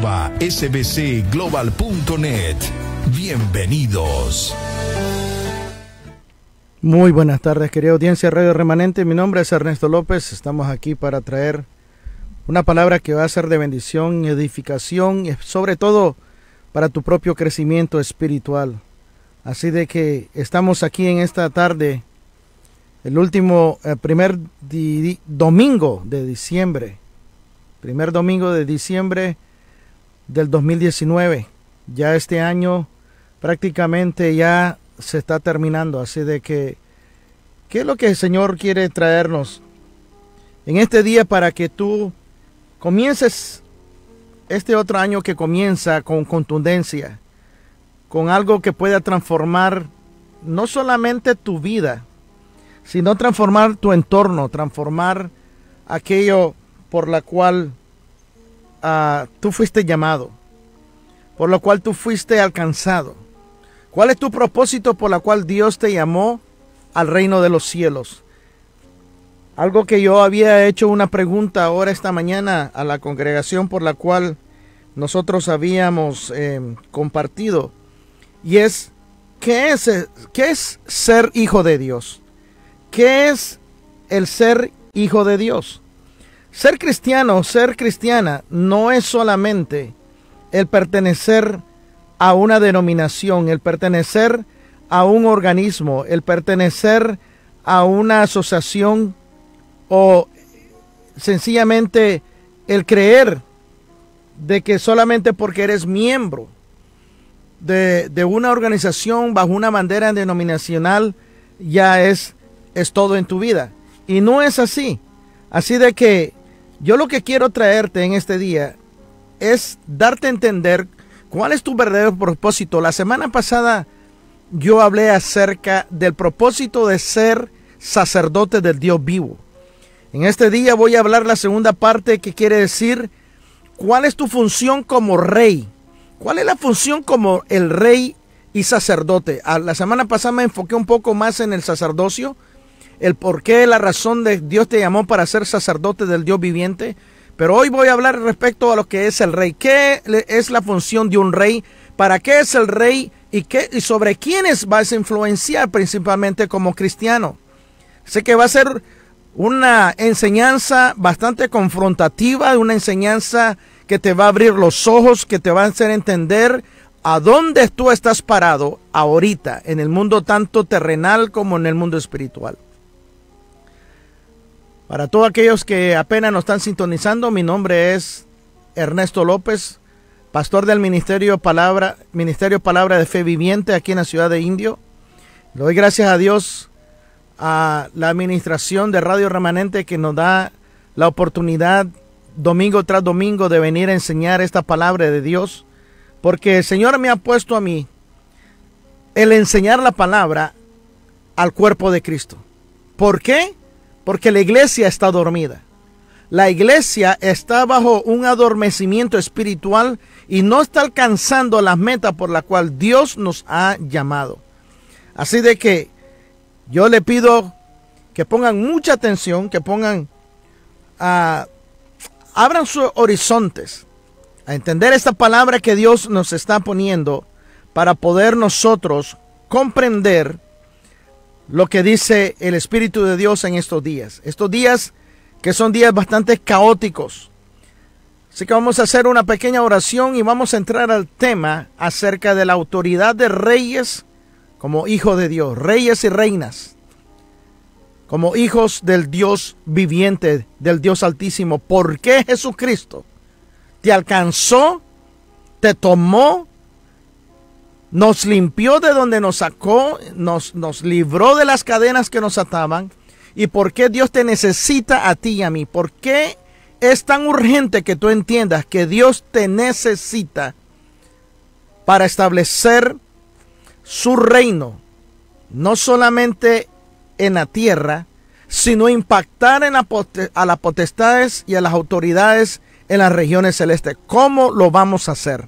@sbcglobal.net. Bienvenidos. Muy buenas tardes, querida audiencia de Radio Remanente. Mi nombre es Ernesto López. Estamos aquí para traer una palabra que va a ser de bendición, edificación y sobre todo para tu propio crecimiento espiritual. Así de que estamos aquí en esta tarde, el último, primer domingo de diciembre, primer domingo de diciembre del 2019. Ya este año prácticamente ya se está terminando, así de que, ¿qué es lo que el Señor quiere traernos en este día para que tú comiences este otro año que comienza con contundencia, con algo que pueda transformar no solamente tu vida, sino transformar tu entorno, transformar aquello por la cual tú fuiste llamado, por lo cual tú fuiste alcanzado? ¿Cuál es tu propósito por la cual Dios te llamó al reino de los cielos? Algo que yo había hecho una pregunta ahora esta mañana a la congregación por la cual nosotros habíamos compartido, y es, ¿qué es ser hijo de Dios? ¿Qué es el ser hijo de Dios? Ser cristiano, ser cristiana, no es solamente el pertenecer a una denominación, el pertenecer a un organismo, el pertenecer a una asociación o sencillamente el creer de que solamente porque eres miembro de una organización bajo una bandera denominacional ya es todo en tu vida. Y no es así. Así de que yo lo que quiero traerte en este día es darte a entender cuál es tu verdadero propósito. La semana pasada yo hablé acerca del propósito de ser sacerdote del Dios vivo. En este día voy a hablar la segunda parte, que quiere decir cuál es tu función como rey. ¿Cuál es la función como el rey y sacerdote? La semana pasada me enfoqué un poco más en el sacerdocio, el por qué, la razón de Dios te llamó para ser sacerdote del Dios viviente. Pero hoy voy a hablar respecto a lo que es el rey. ¿Qué es la función de un rey? ¿Para qué es el rey? ¿Y sobre quiénes vas a influenciar principalmente como cristiano? Sé que va a ser una enseñanza bastante confrontativa, una enseñanza que te va a abrir los ojos, que te va a hacer entender a dónde tú estás parado ahorita, en el mundo tanto terrenal como en el mundo espiritual. Para todos aquellos que apenas nos están sintonizando, mi nombre es Ernesto López, pastor del Ministerio Palabra de Fe Viviente aquí en la ciudad de Indio. Le doy gracias a Dios, a la administración de Radio Remanente, que nos da la oportunidad domingo tras domingo de venir a enseñar esta palabra de Dios, porque el Señor me ha puesto a mí el enseñar la palabra al cuerpo de Cristo. ¿Por qué? Porque la iglesia está dormida. La iglesia está bajo un adormecimiento espiritual y no está alcanzando las metas por las cuales Dios nos ha llamado. Así de que yo le pido que pongan mucha atención, que abran sus horizontes a entender esta palabra que Dios nos está poniendo para poder nosotros comprender lo que dice el Espíritu de Dios en estos días. Estos días que son días bastante caóticos. Así que vamos a hacer una pequeña oración y vamos a entrar al tema acerca de la autoridad de reyes como hijos de Dios, reyes y reinas, como hijos del Dios viviente, del Dios altísimo. ¿Por qué Jesucristo te alcanzó, te tomó, nos limpió de donde nos sacó, nos libró de las cadenas que nos ataban? ¿Y por qué Dios te necesita a ti y a mí? ¿Por qué es tan urgente que tú entiendas que Dios te necesita para establecer su reino, no solamente en la tierra, sino impactar a las potestades y a las autoridades en las regiones celestes? ¿Cómo lo vamos a hacer?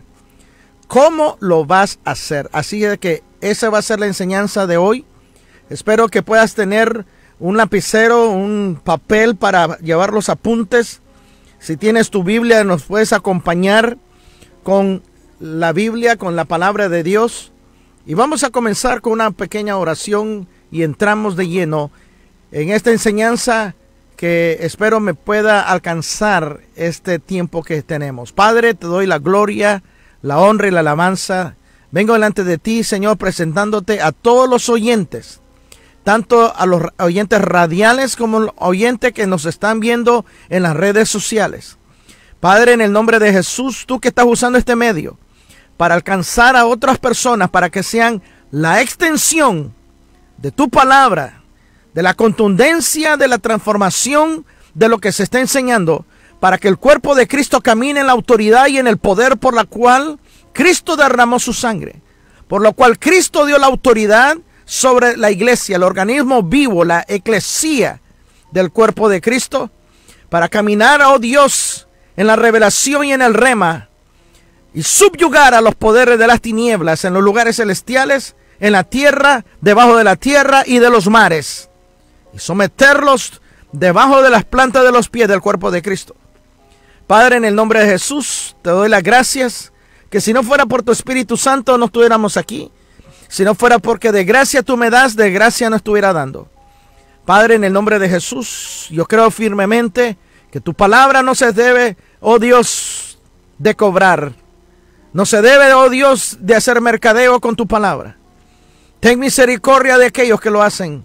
¿Cómo lo vas a hacer? Así es que esa va a ser la enseñanza de hoy. Espero que puedas tener un lapicero, un papel para llevar los apuntes. Si tienes tu Biblia, nos puedes acompañar con la Biblia, con la palabra de Dios. Y vamos a comenzar con una pequeña oración y entramos de lleno en esta enseñanza que espero me pueda alcanzar este tiempo que tenemos. Padre, te doy la gloria, la honra y la alabanza. Vengo delante de ti, Señor, presentándote a todos los oyentes, tanto a los oyentes radiales como los oyentes que nos están viendo en las redes sociales. Padre, en el nombre de Jesús, tú que estás usando este medio para alcanzar a otras personas, para que sean la extensión de tu palabra, de la contundencia, de la transformación de lo que se está enseñando, para que el cuerpo de Cristo camine en la autoridad y en el poder por la cual Cristo derramó su sangre, por lo cual Cristo dio la autoridad sobre la iglesia, el organismo vivo, la eclesía del cuerpo de Cristo, para caminar, oh Dios, en la revelación y en el rema, y subyugar a los poderes de las tinieblas en los lugares celestiales, en la tierra, debajo de la tierra y de los mares, y someterlos debajo de las plantas de los pies del cuerpo de Cristo. Padre, en el nombre de Jesús, te doy las gracias, que si no fuera por tu Espíritu Santo no estuviéramos aquí. Si no fuera porque de gracia tú me das, de gracia no estuviera dando. Padre, en el nombre de Jesús, yo creo firmemente que tu palabra no se debe, oh Dios, de cobrar. No se debe, oh Dios, de hacer mercadeo con tu palabra. Ten misericordia de aquellos que lo hacen.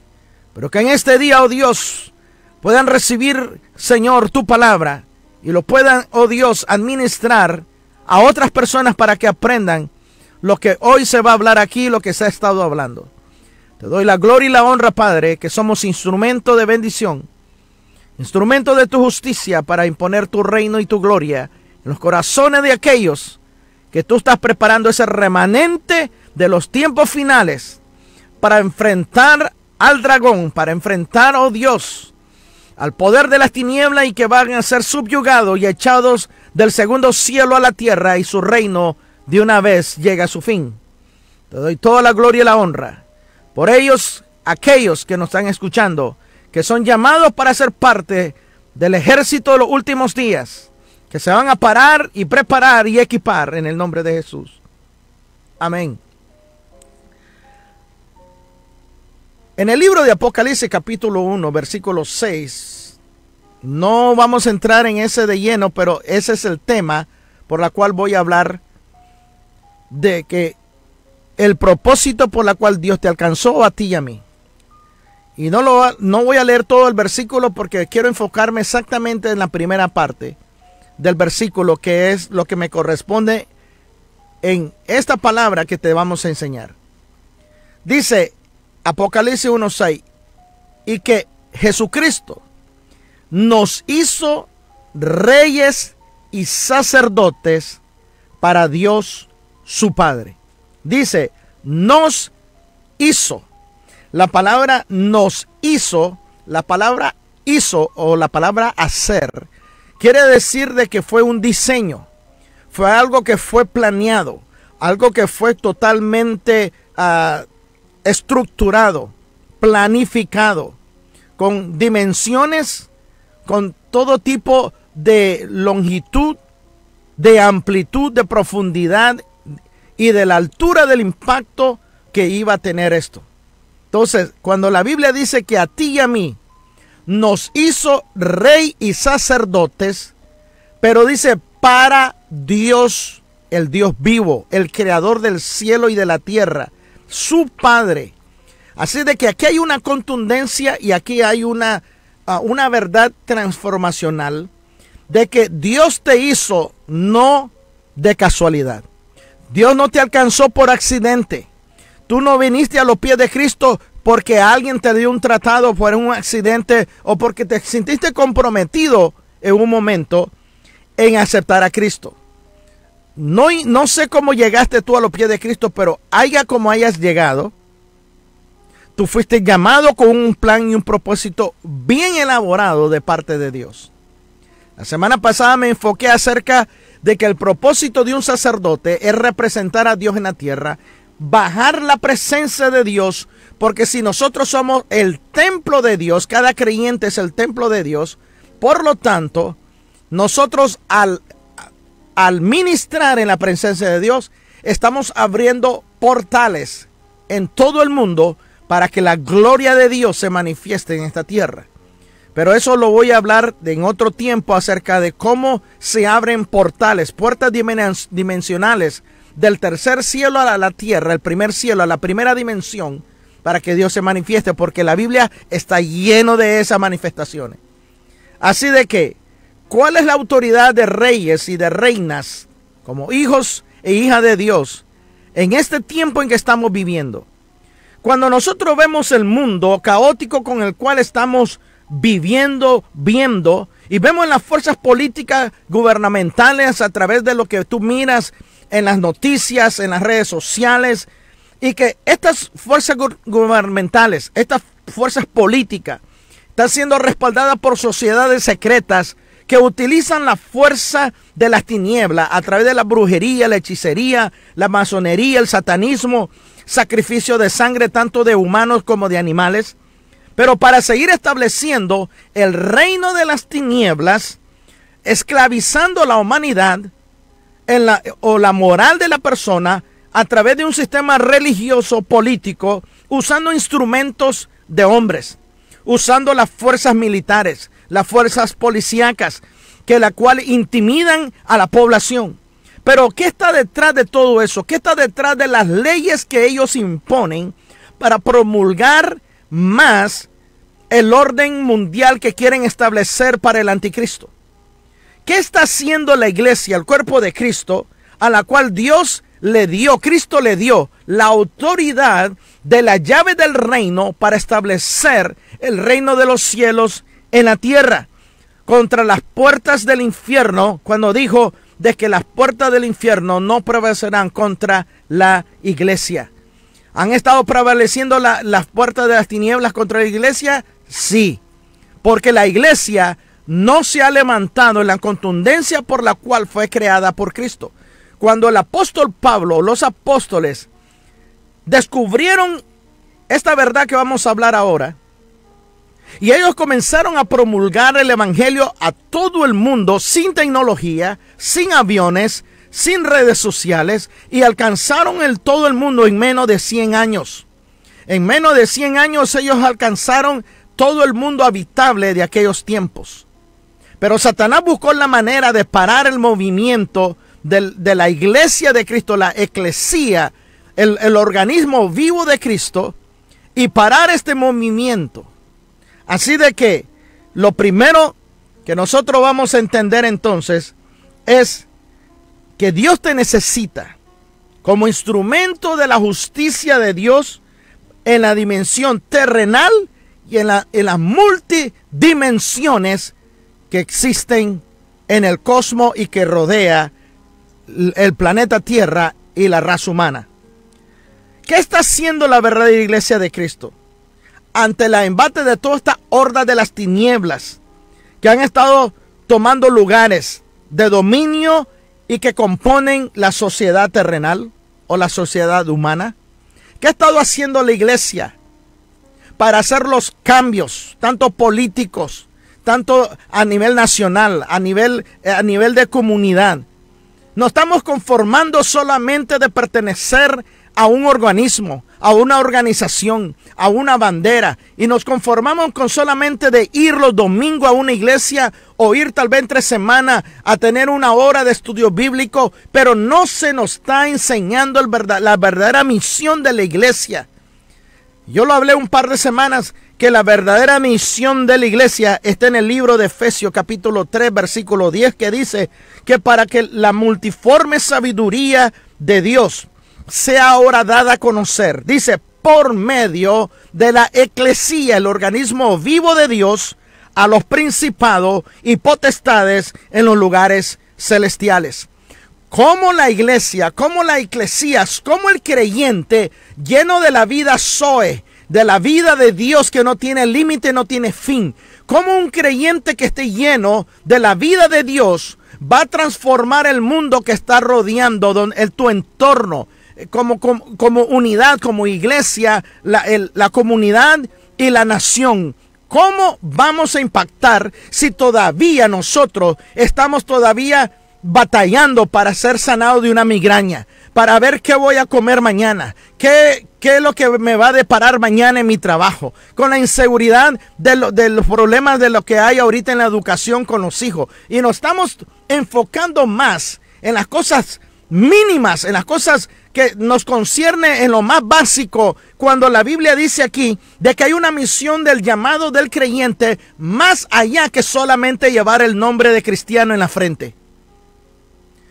Pero que en este día, oh Dios, puedan recibir, Señor, tu palabra. Y lo puedan, oh Dios, administrar a otras personas para que aprendan lo que hoy se va a hablar aquí, lo que se ha estado hablando. Te doy la gloria y la honra, Padre, que somos instrumento de bendición, instrumento de tu justicia para imponer tu reino y tu gloria en los corazones de aquellos que tú estás preparando, ese remanente de los tiempos finales para enfrentar al dragón, para enfrentar, oh Dios, al poder de las tinieblas, y que van a ser subyugados y echados del segundo cielo a la tierra, y su reino de una vez llega a su fin. Te doy toda la gloria y la honra por ellos, aquellos que nos están escuchando, que son llamados para ser parte del ejército de los últimos días, que se van a parar y preparar y equipar en el nombre de Jesús. Amén. En el libro de Apocalipsis capítulo 1, versículo 6, no vamos a entrar en ese de lleno, pero ese es el tema por la cual voy a hablar, de que el propósito por la cual Dios te alcanzó a ti y a mí. Y no voy a leer todo el versículo porque quiero enfocarme exactamente en la primera parte del versículo, que es lo que me corresponde en esta palabra que te vamos a enseñar. Dice Apocalipsis 1:6, y que Jesucristo nos hizo reyes y sacerdotes para Dios su Padre. Dice, nos hizo. La palabra nos hizo, la palabra hizo o la palabra hacer, quiere decir de que fue un diseño, fue algo que fue planeado, algo que fue totalmente estructurado, planificado, con dimensiones, con todo tipo de longitud, de amplitud, de profundidad y de la altura del impacto que iba a tener esto. Entonces, cuando la Biblia dice que a ti y a mí nos hizo rey y sacerdotes, pero dice para Dios, el Dios vivo, el creador del cielo y de la tierra, su Padre. Así de que aquí hay una contundencia y aquí hay una verdad transformacional de que Dios te hizo no de casualidad. Dios no te alcanzó por accidente. Tú no viniste a los pies de Cristo porque alguien te dio un tratado por un accidente o porque te sentiste comprometido en un momento en aceptar a Cristo. No sé cómo llegaste tú a los pies de Cristo, pero haya como hayas llegado, tú fuiste llamado con un plan y un propósito bien elaborado de parte de Dios. La semana pasada me enfoqué acerca de que el propósito de un sacerdote es representar a Dios en la tierra, bajar la presencia de Dios, porque si nosotros somos el templo de Dios, cada creyente es el templo de Dios, por lo tanto, nosotros al al ministrar en la presencia de Dios, estamos abriendo portales en todo el mundo para que la gloria de Dios se manifieste en esta tierra. Pero eso lo voy a hablar en otro tiempo acerca de cómo se abren portales, puertas dimensionales del tercer cielo a la tierra, el primer cielo a la primera dimensión, para que Dios se manifieste, porque la Biblia está lleno de esas manifestaciones. Así de que, ¿cuál es la autoridad de reyes y de reinas como hijos e hijas de Dios en este tiempo en que estamos viviendo? Cuando nosotros vemos el mundo caótico con el cual estamos viendo, y vemos las fuerzas políticas gubernamentales a través de lo que tú miras en las noticias, en las redes sociales, y que estas fuerzas gubernamentales, estas fuerzas políticas, están siendo respaldadas por sociedades secretas que utilizan la fuerza de las tinieblas a través de la brujería, la hechicería, la masonería, el satanismo, sacrificio de sangre tanto de humanos como de animales, pero para seguir estableciendo el reino de las tinieblas, esclavizando a la humanidad o la moral de la persona a través de un sistema religioso político, usando instrumentos de hombres, usando las fuerzas militares, las fuerzas policíacas, que la cual intimidan a la población. Pero ¿qué está detrás de todo eso? ¿Qué está detrás de las leyes que ellos imponen para promulgar más el orden mundial que quieren establecer para el anticristo? ¿Qué está haciendo la iglesia, el cuerpo de Cristo, a la cual Cristo le dio la autoridad de la llave del reino para establecer el reino de los cielos en la tierra, contra las puertas del infierno, cuando dijo de que las puertas del infierno no prevalecerán contra la iglesia? ¿Han estado prevaleciendo las puertas de las tinieblas contra la iglesia? Sí, porque la iglesia no se ha levantado en la contundencia por la cual fue creada por Cristo. Cuando el apóstol Pablo, los apóstoles, descubrieron esta verdad que vamos a hablar ahora, y ellos comenzaron a promulgar el evangelio a todo el mundo, sin tecnología, sin aviones, sin redes sociales, y alcanzaron todo el mundo en menos de 100 años. En menos de 100 años ellos alcanzaron todo el mundo habitable de aquellos tiempos. Pero Satanás buscó la manera de parar el movimiento de la iglesia de Cristo, la eclesía, el organismo vivo de Cristo, y parar este movimiento. Así de que lo primero que nosotros vamos a entender entonces es que Dios te necesita como instrumento de la justicia de Dios en la dimensión terrenal y en las multidimensiones que existen en el cosmos y que rodea el planeta Tierra y la raza humana. ¿Qué está haciendo la verdadera iglesia de Cristo ante el embate de toda esta horda de las tinieblas que han estado tomando lugares de dominio y que componen la sociedad terrenal o la sociedad humana? ¿Qué ha estado haciendo la iglesia para hacer los cambios, tanto políticos, tanto a nivel nacional, a nivel de comunidad? No estamos conformando solamente de pertenecer a un organismo, a una organización, a una bandera, y nos conformamos con solamente de ir los domingos a una iglesia o ir tal vez entre semanas a tener una hora de estudio bíblico, pero no se nos está enseñando la verdadera misión de la iglesia. Yo lo hablé un par de semanas, que la verdadera misión de la iglesia está en el libro de Efesios capítulo 3 versículo 10, que dice que para que la multiforme sabiduría de Dios sea ahora dada a conocer, dice, por medio de la eclesía, el organismo vivo de Dios, a los principados y potestades en los lugares celestiales. Como la iglesia, como la eclesía, como el creyente lleno de la vida Zoe, de la vida de Dios que no tiene límite, no tiene fin. Como un creyente que esté lleno de la vida de Dios va a transformar el mundo que está rodeando, tu entorno, como unidad, como iglesia, la comunidad y la nación. ¿Cómo vamos a impactar si todavía nosotros estamos todavía batallando para ser sanado de una migraña, para ver qué voy a comer mañana, qué es lo que me va a deparar mañana en mi trabajo, con la inseguridad de los problemas de lo que hay ahorita en la educación con los hijos. Y nos estamos enfocando más en las cosas mínimas, en las cosas que nos concierne en lo más básico, cuando la Biblia dice aquí de que hay una misión del llamado del creyente más allá que solamente llevar el nombre de cristiano en la frente.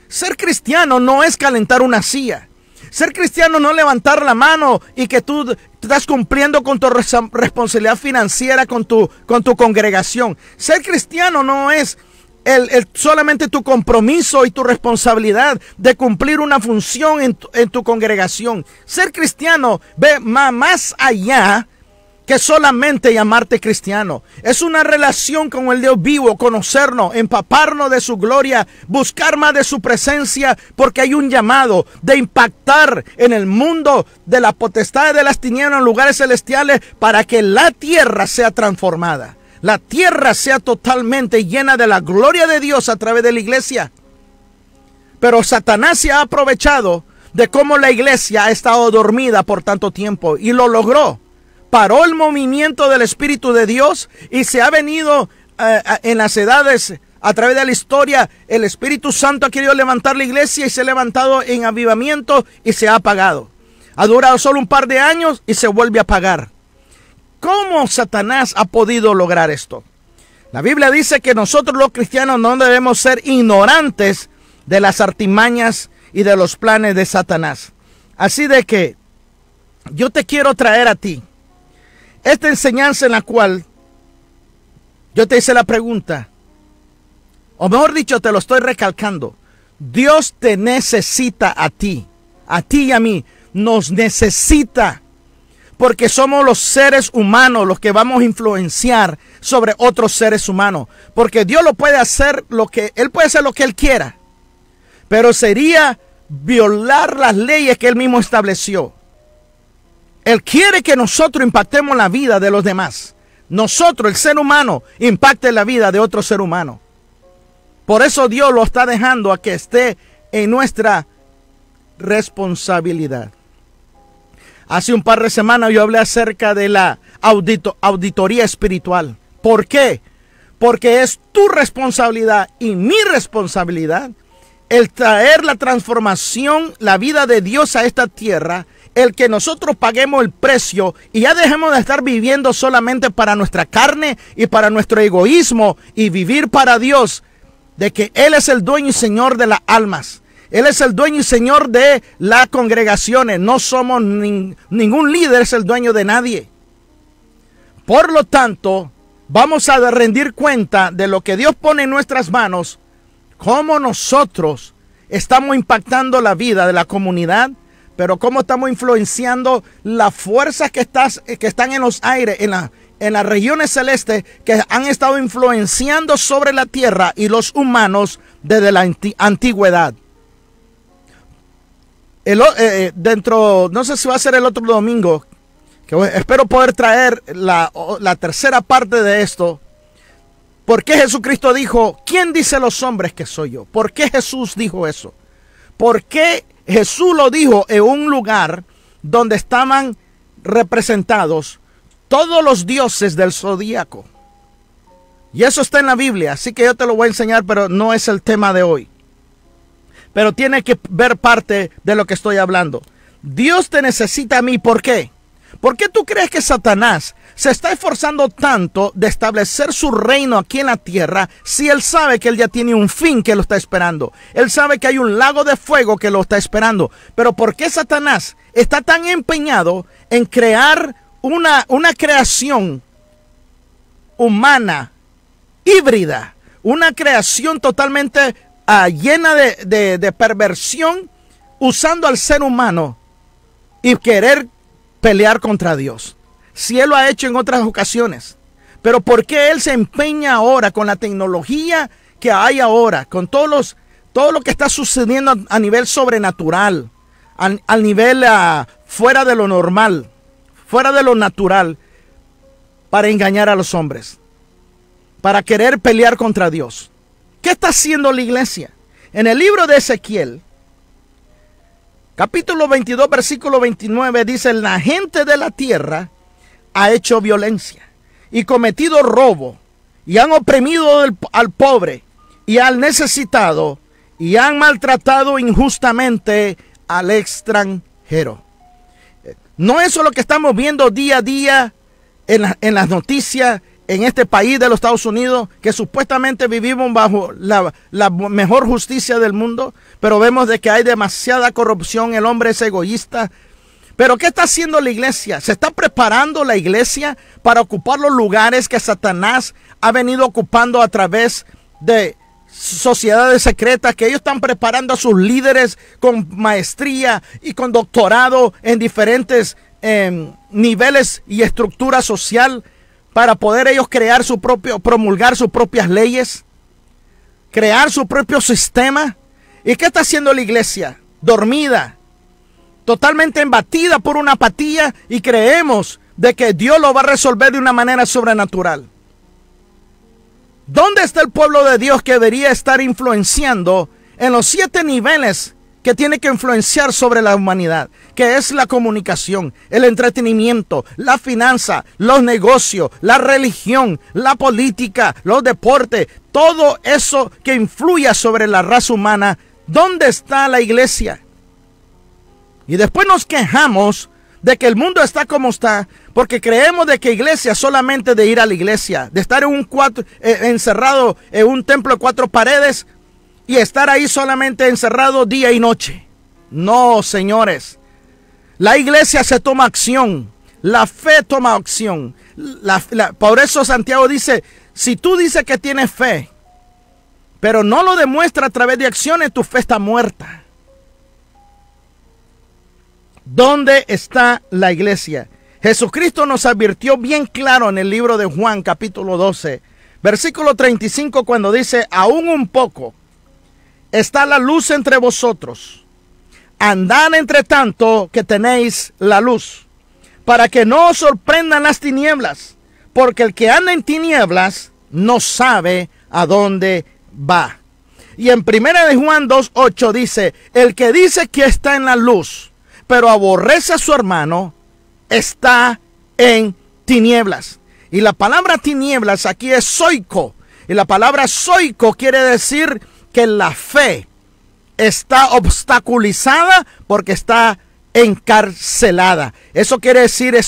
Ser cristiano no es calentar una silla. Ser cristiano no es levantar la mano y que tú estás cumpliendo con tu responsabilidad financiera con tu congregación. Ser cristiano no es solamente tu compromiso y tu responsabilidad de cumplir una función en tu congregación. Ser cristiano ve más allá que solamente llamarte cristiano. Es una relación con el Dios vivo, conocernos, empaparnos de su gloria, buscar más de su presencia, porque hay un llamado de impactar en el mundo de la potestad de las tinieblas en lugares celestiales para que la tierra sea transformada. La tierra sea totalmente llena de la gloria de Dios a través de la iglesia. Pero Satanás se ha aprovechado de cómo la iglesia ha estado dormida por tanto tiempo y lo logró. Paró el movimiento del Espíritu de Dios y se ha venido en las edades, a través de la historia, el Espíritu Santo ha querido levantar la iglesia y se ha levantado en avivamiento y se ha apagado. Ha durado solo un par de años y se vuelve a apagar. ¿Cómo Satanás ha podido lograr esto? La Biblia dice que nosotros los cristianos no debemos ser ignorantes de las artimañas y de los planes de Satanás. Así de que yo te quiero traer a ti esta enseñanza en la cual yo te hice la pregunta, o mejor dicho, te lo estoy recalcando. Dios te necesita a ti y a mí. Nos necesita, porque somos los seres humanos los que vamos a influenciar sobre otros seres humanos. Porque Dios lo puede hacer Él puede hacer lo que Él quiera, pero sería violar las leyes que Él mismo estableció. Él quiere que nosotros impactemos la vida de los demás. Nosotros, el ser humano, impacte la vida de otro ser humano. Por eso Dios lo está dejando a que esté en nuestra responsabilidad. Hace un par de semanas yo hablé acerca de la auditoría espiritual. ¿Por qué? Porque es tu responsabilidad y mi responsabilidad el traer la transformación, la vida de Dios a esta tierra, el que nosotros paguemos el precio y ya dejemos de estar viviendo solamente para nuestra carne y para nuestro egoísmo y vivir para Dios, de que Él es el dueño y señor de las almas. Él es el dueño y señor de las congregaciones. No somos ningún líder es el dueño de nadie. Por lo tanto, vamos a rendir cuenta de lo que Dios pone en nuestras manos, cómo nosotros estamos impactando la vida de la comunidad, pero cómo estamos influenciando las fuerzas que están en los aires, en las regiones celestes, que han estado influenciando sobre la tierra y los humanos desde la antigüedad. No sé si va a ser el otro domingo, que espero poder traer la tercera parte de esto. ¿Por qué Jesucristo dijo, ¿quién dice los hombres que soy yo? ¿Por qué Jesús dijo eso? ¿Por qué Jesús lo dijo en un lugar donde estaban representados todos los dioses del zodíaco? Y eso está en la Biblia, así que yo te lo voy a enseñar, pero no es el tema de hoy. Pero tiene que ver parte de lo que estoy hablando. Dios te necesita a mí, ¿por qué? ¿Por qué tú crees que Satanás se está esforzando tanto de establecer su reino aquí en la tierra si él sabe que él ya tiene un fin que lo está esperando? Él sabe que hay un lago de fuego que lo está esperando. Pero ¿por qué Satanás está tan empeñado en crear una creación humana, híbrida, una creación totalmente llena de perversión, usando al ser humano y querer pelear contra Dios? Si Él lo ha hecho en otras ocasiones, pero ¿por qué Él se empeña ahora con la tecnología que hay ahora, con todo lo que está sucediendo a nivel sobrenatural, al nivel fuera de lo normal, fuera de lo natural, para engañar a los hombres, para querer pelear contra Dios? ¿Qué está haciendo la iglesia? En el libro de Ezequiel, capítulo 22, versículo 29, dice: la gente de la tierra ha hecho violencia y cometido robo, y han oprimido al pobre y al necesitado, y han maltratado injustamente al extranjero. No eso es lo que estamos viendo día a día en las noticias en este país de los Estados Unidos, que supuestamente vivimos bajo la mejor justicia del mundo, pero vemos de que hay demasiada corrupción, el hombre es egoísta. Pero ¿qué está haciendo la iglesia? ¿Se está preparando la iglesia para ocupar los lugares que Satanás ha venido ocupando a través de sociedades secretas, que ellos están preparando a sus líderes con maestría y con doctorado en diferentes niveles y estructura social, para poder ellos crear promulgar sus propias leyes, crear su propio sistema? ¿Y qué está haciendo la iglesia? Dormida, totalmente embatida por una apatía, y creemos de que Dios lo va a resolver de una manera sobrenatural. ¿Dónde está el pueblo de Dios que debería estar influenciando en los 7 niveles que tiene que influenciar sobre la humanidad? Que es la comunicación, el entretenimiento, la finanza, los negocios, la religión, la política, los deportes, todo eso que influya sobre la raza humana. ¿Dónde está la iglesia? Y después nos quejamos de que el mundo está como está, porque creemos de que iglesia es solamente de ir a la iglesia, de estar encerrado en un templo de 4 paredes y estar ahí solamente encerrado día y noche. No, señores. La iglesia se toma acción. La fe toma acción. Por eso Santiago dice, si tú dices que tienes fe, pero no lo demuestras a través de acciones, tu fe está muerta. ¿Dónde está la iglesia? Jesucristo nos advirtió bien claro en el libro de Juan, capítulo 12, versículo 35, cuando dice: aún un poco está la luz entre vosotros. Andad entre tanto que tenéis la luz, para que no os sorprendan las tinieblas, porque el que anda en tinieblas no sabe a dónde va. Y en 1 de Juan 2:8 dice: el que dice que está en la luz, pero aborrece a su hermano, está en tinieblas. Y la palabra tinieblas aquí es zoico. Y la palabra zoico quiere decir que la fe está obstaculizada porque está encarcelada. Eso quiere decir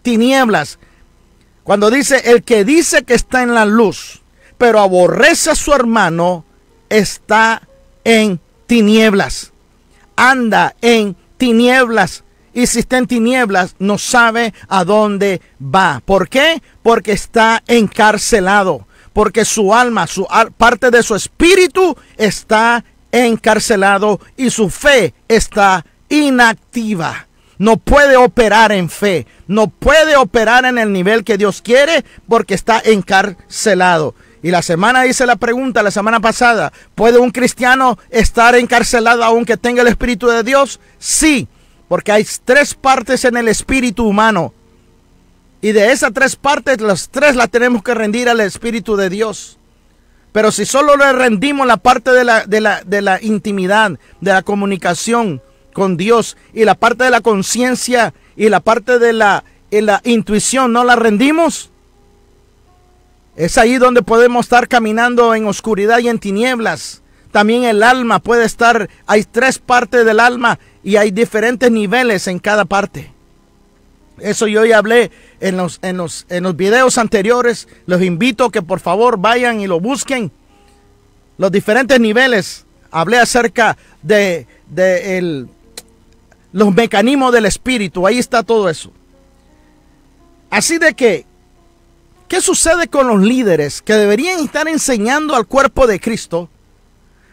tinieblas. Cuando dice el que dice que está en la luz, pero aborrece a su hermano, está en tinieblas. Anda en tinieblas. Y si está en tinieblas, no sabe a dónde va. ¿Por qué? Porque está encarcelado. Porque su alma, parte de su espíritu está encarcelado y su fe está inactiva. No puede operar en fe. No puede operar en el nivel que Dios quiere porque está encarcelado. Y la semana hice la pregunta, la semana pasada: ¿puede un cristiano estar encarcelado aunque tenga el Espíritu de Dios? Sí, porque hay 3 partes en el espíritu humano. Y de esas 3 partes, las 3 las tenemos que rendir al Espíritu de Dios. Pero si solo le rendimos la parte de la intimidad, de la comunicación con Dios, y la parte de la conciencia y la parte de la intuición no la rendimos, es ahí donde podemos estar caminando en oscuridad y en tinieblas. También el alma puede estar, hay 3 partes del alma y hay diferentes niveles en cada parte. Eso yo ya hablé en los videos anteriores. Los invito a que por favor vayan y lo busquen. Los diferentes niveles. Hablé acerca de los mecanismos del espíritu. Ahí está todo eso. Así de que, ¿qué sucede con los líderes que deberían estar enseñando al cuerpo de Cristo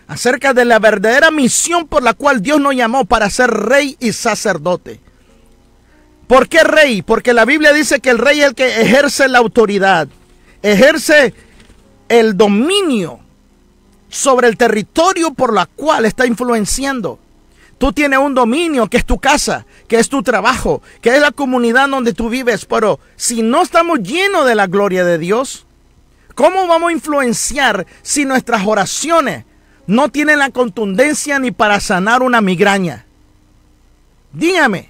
acerca de la verdadera misión por la cual Dios nos llamó para ser rey y sacerdote? ¿Por qué rey? Porque la Biblia dice que el rey es el que ejerce la autoridad, ejerce el dominio sobre el territorio por la cual está influenciando. Tú tienes un dominio que es tu casa, que es tu trabajo, que es la comunidad donde tú vives. Pero si no estamos llenos de la gloria de Dios, ¿cómo vamos a influenciar si nuestras oraciones no tienen la contundencia ni para sanar una migraña. Dígame,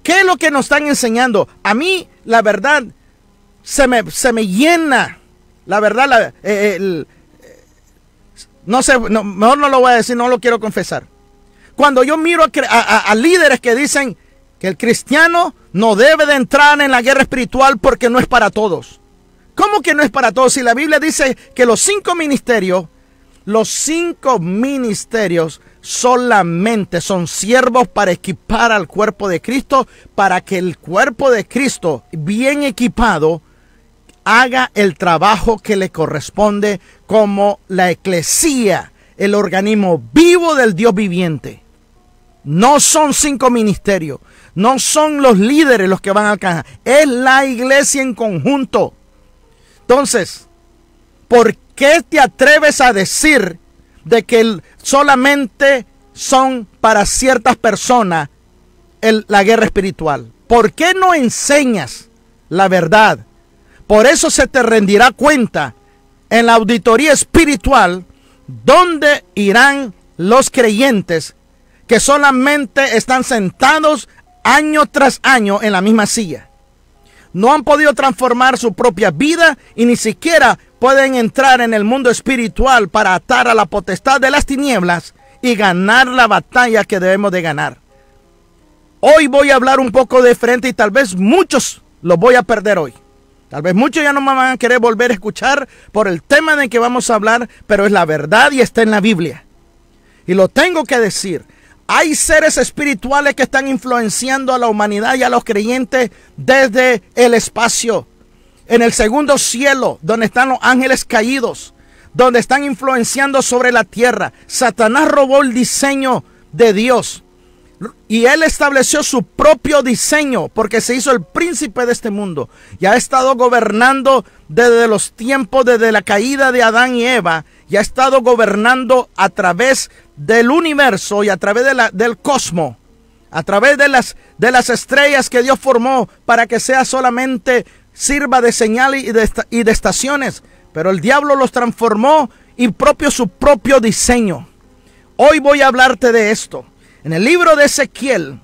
¿qué es lo que nos están enseñando? A mí, la verdad, se me llena. La verdad, no sé, mejor no lo voy a decir, no lo quiero confesar. Cuando yo miro a líderes que dicen que el cristiano no debe de entrar en la guerra espiritual porque no es para todos. ¿Cómo que no es para todos? Si la Biblia dice que los 5 ministerios solamente son siervos para equipar al cuerpo de Cristo, para que el cuerpo de Cristo, bien equipado, haga el trabajo que le corresponde como la eclesía, el organismo vivo del Dios viviente. No son 5 ministerios, no son los líderes los que van a alcanzar, es la iglesia en conjunto. Entonces, ¿por qué te atreves a decir de que solamente son para ciertas personas la guerra espiritual? ¿Por qué no enseñas la verdad? Por eso se te rendirá cuenta en la auditoría espiritual dónde irán los creyentes que solamente están sentados año tras año en la misma silla. No han podido transformar su propia vida y ni siquiera pueden entrar en el mundo espiritual para atar a la potestad de las tinieblas y ganar la batalla que debemos de ganar. Hoy voy a hablar un poco de frente y tal vez muchos los voy a perder hoy. Tal vez muchos ya no me van a querer volver a escuchar por el tema de que vamos a hablar, pero es la verdad y está en la Biblia. Y lo tengo que decir. Hay seres espirituales que están influenciando a la humanidad y a los creyentes desde el espacio. En el segundo cielo, donde están los ángeles caídos, donde están influenciando sobre la tierra. Satanás robó el diseño de Dios. Y él estableció su propio diseño porque se hizo el príncipe de este mundo. Y ha estado gobernando desde los tiempos, desde la caída de Adán y Eva. Y ha estado gobernando a través del universo y a través del cosmos. A través de las estrellas que Dios formó para que sea solamente sirva de señal y de estaciones. Pero el diablo los transformó y su propio diseño. Hoy voy a hablarte de esto. En el libro de Ezequiel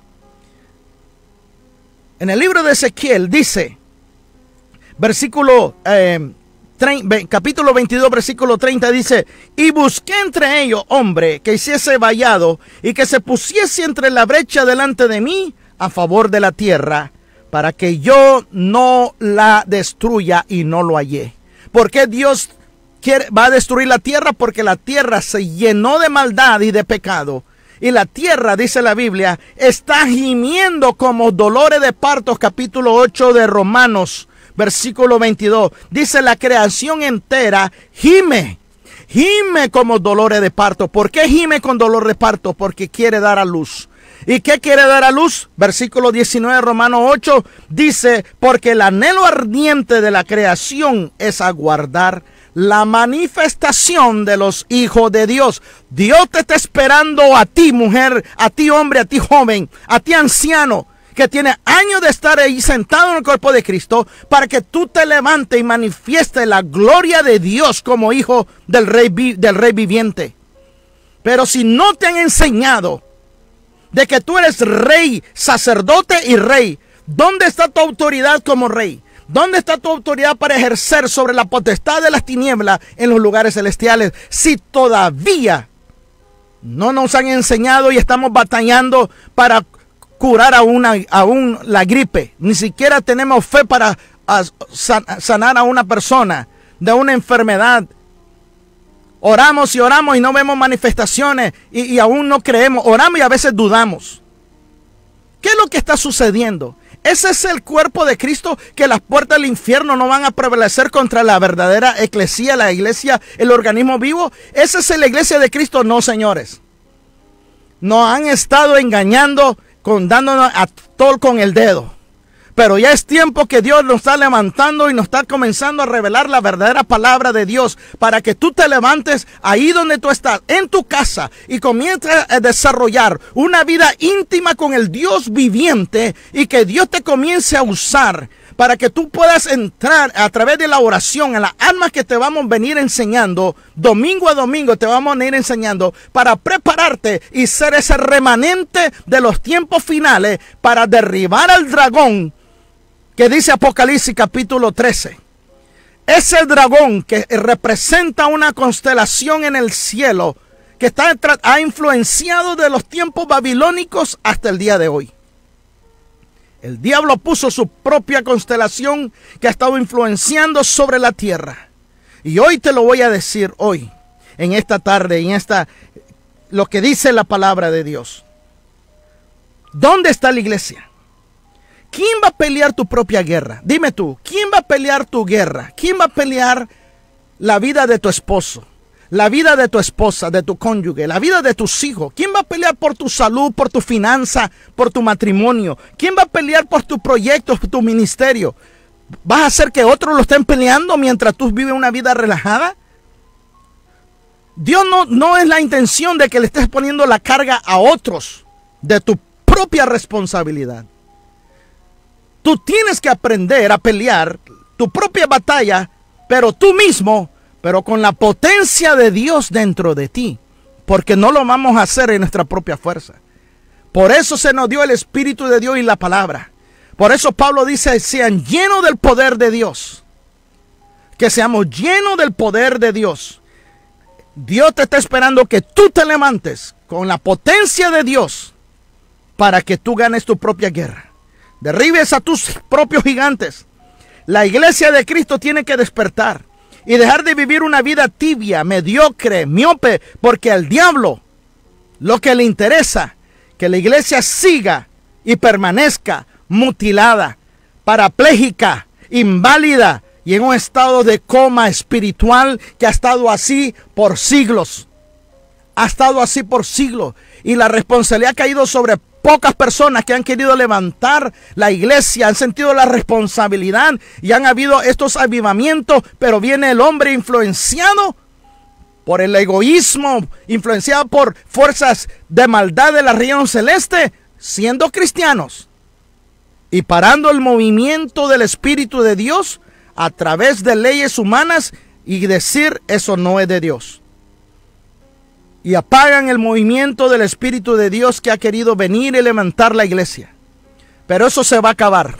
dice, capítulo 22, versículo 30 dice: y busqué entre ellos hombre que hiciese vallado y que se pusiese entre la brecha delante de mí a favor de la tierra, para que yo no la destruya, y no lo hallé. ¿Por qué Dios va a destruir la tierra? Porque la tierra se llenó de maldad y de pecado. Y la tierra, dice la Biblia, está gimiendo como dolores de partos. Capítulo 8 de Romanos, versículo 22. Dice: la creación entera gime como dolores de parto. ¿Por qué gime con dolor de parto? Porque quiere dar a luz. ¿Y qué quiere dar a luz? Versículo 19 de Romanos 8 dice: porque el anhelo ardiente de la creación es aguardar la manifestación de los hijos de Dios. Dios te está esperando a ti, mujer, a ti, hombre, a ti, joven, a ti, anciano, que tiene años de estar ahí sentado en el cuerpo de Cristo, para que tú te levantes y manifiestes la gloria de Dios como hijo del rey viviente. Pero si no te han enseñado de que tú eres rey, sacerdote y rey, ¿dónde está tu autoridad como rey? ¿Dónde está tu autoridad para ejercer sobre la potestad de las tinieblas en los lugares celestiales? Si todavía no nos han enseñado y estamos batallando para curar aún la gripe. Ni siquiera tenemos fe para sanar a una persona de una enfermedad. Oramos y no vemos manifestaciones y aún no creemos. Oramos y a veces dudamos. ¿Qué es lo que está sucediendo? Ese es el cuerpo de Cristo, que las puertas del infierno no van a prevalecer contra la verdadera eclesía, la iglesia, el organismo vivo. ¿Esa es la iglesia de Cristo? No, señores. Nos han estado engañando, dándonos a tol con el dedo. Pero ya es tiempo que Dios nos está levantando y nos está comenzando a revelar la verdadera palabra de Dios, para que tú te levantes ahí donde tú estás, en tu casa, y comiences a desarrollar una vida íntima con el Dios viviente, y que Dios te comience a usar para que tú puedas entrar a través de la oración en las armas que te vamos a venir enseñando, domingo a domingo te vamos a venir enseñando, para prepararte y ser ese remanente de los tiempos finales para derribar al dragón que dice Apocalipsis capítulo 13. Ese dragón que representa una constelación en el cielo que ha influenciado de los tiempos babilónicos hasta el día de hoy. El diablo puso su propia constelación que ha estado influenciando sobre la tierra. Y hoy te lo voy a decir, hoy, en esta tarde, lo que dice la palabra de Dios. ¿Dónde está la iglesia? ¿Quién va a pelear tu propia guerra? Dime tú, ¿quién va a pelear tu guerra? ¿Quién va a pelear la vida de tu esposo? La vida de tu esposa, de tu cónyuge, la vida de tus hijos. ¿Quién va a pelear por tu salud, por tu finanza, por tu matrimonio? ¿Quién va a pelear por tus proyectos, por tu ministerio? ¿Vas a hacer que otros lo estén peleando mientras tú vives una vida relajada? Dios no es la intención de que le estés poniendo la carga a otros de tu propia responsabilidad. Tú tienes que aprender a pelear tu propia batalla, pero tú mismo, pero con la potencia de Dios dentro de ti, porque no lo vamos a hacer en nuestra propia fuerza. Por eso se nos dio el Espíritu de Dios y la palabra. Por eso Pablo dice, sean llenos del poder de Dios. Que seamos llenos del poder de Dios. Dios te está esperando que tú te levantes con la potencia de Dios para que tú ganes tu propia guerra. Derribes a tus propios gigantes. La iglesia de Cristo tiene que despertar y dejar de vivir una vida tibia, mediocre, miope, porque al diablo lo que le interesa que la iglesia siga y permanezca mutilada, parapléjica, inválida y en un estado de coma espiritual que ha estado así por siglos. Ha estado así por siglos y la responsabilidad ha caído sobre pocas personas que han querido levantar la iglesia, han sentido la responsabilidad y han habido estos avivamientos, pero viene el hombre influenciado por el egoísmo, influenciado por fuerzas de maldad de la región celeste, siendo cristianos y parando el movimiento del Espíritu de Dios a través de leyes humanas y decir eso no es de Dios. Y apagan el movimiento del Espíritu de Dios que ha querido venir y levantar la iglesia. Pero eso se va a acabar.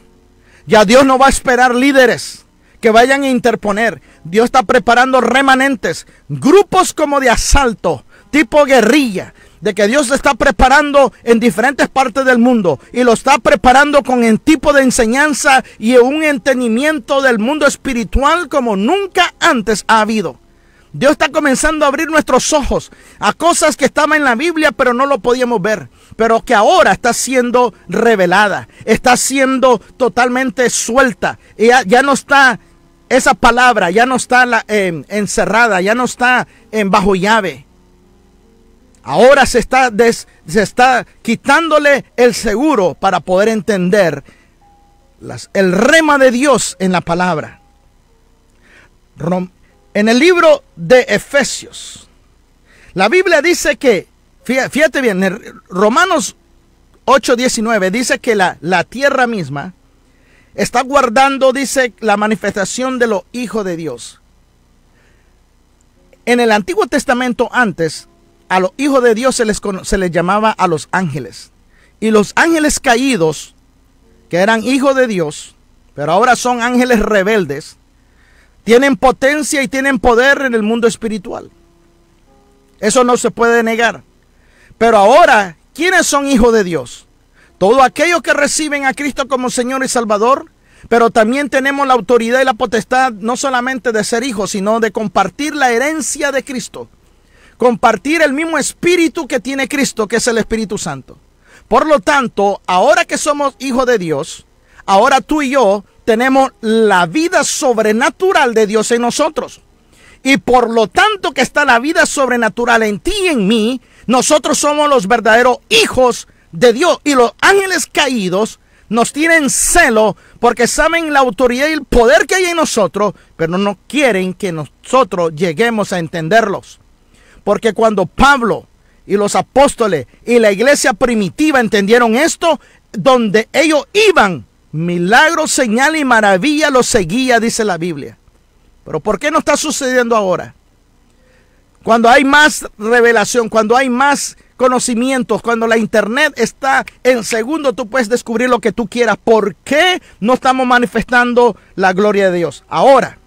Ya Dios no va a esperar líderes que vayan a interponer. Dios está preparando remanentes, grupos como de asalto, tipo guerrilla, de que Dios está preparando en diferentes partes del mundo y lo está preparando con el tipo de enseñanza y un entendimiento del mundo espiritual como nunca antes ha habido. Dios está comenzando a abrir nuestros ojos a cosas que estaban en la Biblia pero no lo podíamos ver, pero que ahora está siendo revelada, está siendo totalmente suelta. Y ya no está esa palabra, ya no está encerrada, ya no está bajo llave. Ahora se está quitándole el seguro para poder entender el rema de Dios en la palabra. En el libro de Efesios, la Biblia dice que, fíjate bien, en Romanos 8:19 dice que la tierra misma está guardando, dice, la manifestación de los hijos de Dios. En el Antiguo Testamento antes, a los hijos de Dios se les llamaba a los ángeles. Y los ángeles caídos, que eran hijos de Dios, pero ahora son ángeles rebeldes, tienen potencia y tienen poder en el mundo espiritual. Eso no se puede negar. Pero ahora, ¿quiénes son hijos de Dios? Todos aquellos que reciben a Cristo como Señor y Salvador, pero también tenemos la autoridad y la potestad no solamente de ser hijos, sino de compartir la herencia de Cristo. Compartir el mismo espíritu que tiene Cristo, que es el Espíritu Santo. Por lo tanto, ahora que somos hijos de Dios, ahora tú y yo tenemos la vida sobrenatural de Dios en nosotros. Y por lo tanto que está la vida sobrenatural en ti y en mí, nosotros somos los verdaderos hijos de Dios. Y los ángeles caídos nos tienen celo porque saben la autoridad y el poder que hay en nosotros, pero no quieren que nosotros lleguemos a entenderlos. Porque cuando Pablo y los apóstoles y la iglesia primitiva entendieron esto, donde ellos iban, Milagro, señal y maravilla los seguía, dice la Biblia. Pero ¿por qué no está sucediendo ahora? Cuando hay más revelación, cuando hay más conocimientos, cuando la internet está en segundo, tú puedes descubrir lo que tú quieras. ¿Por qué no estamos manifestando la gloria de Dios? Ahora,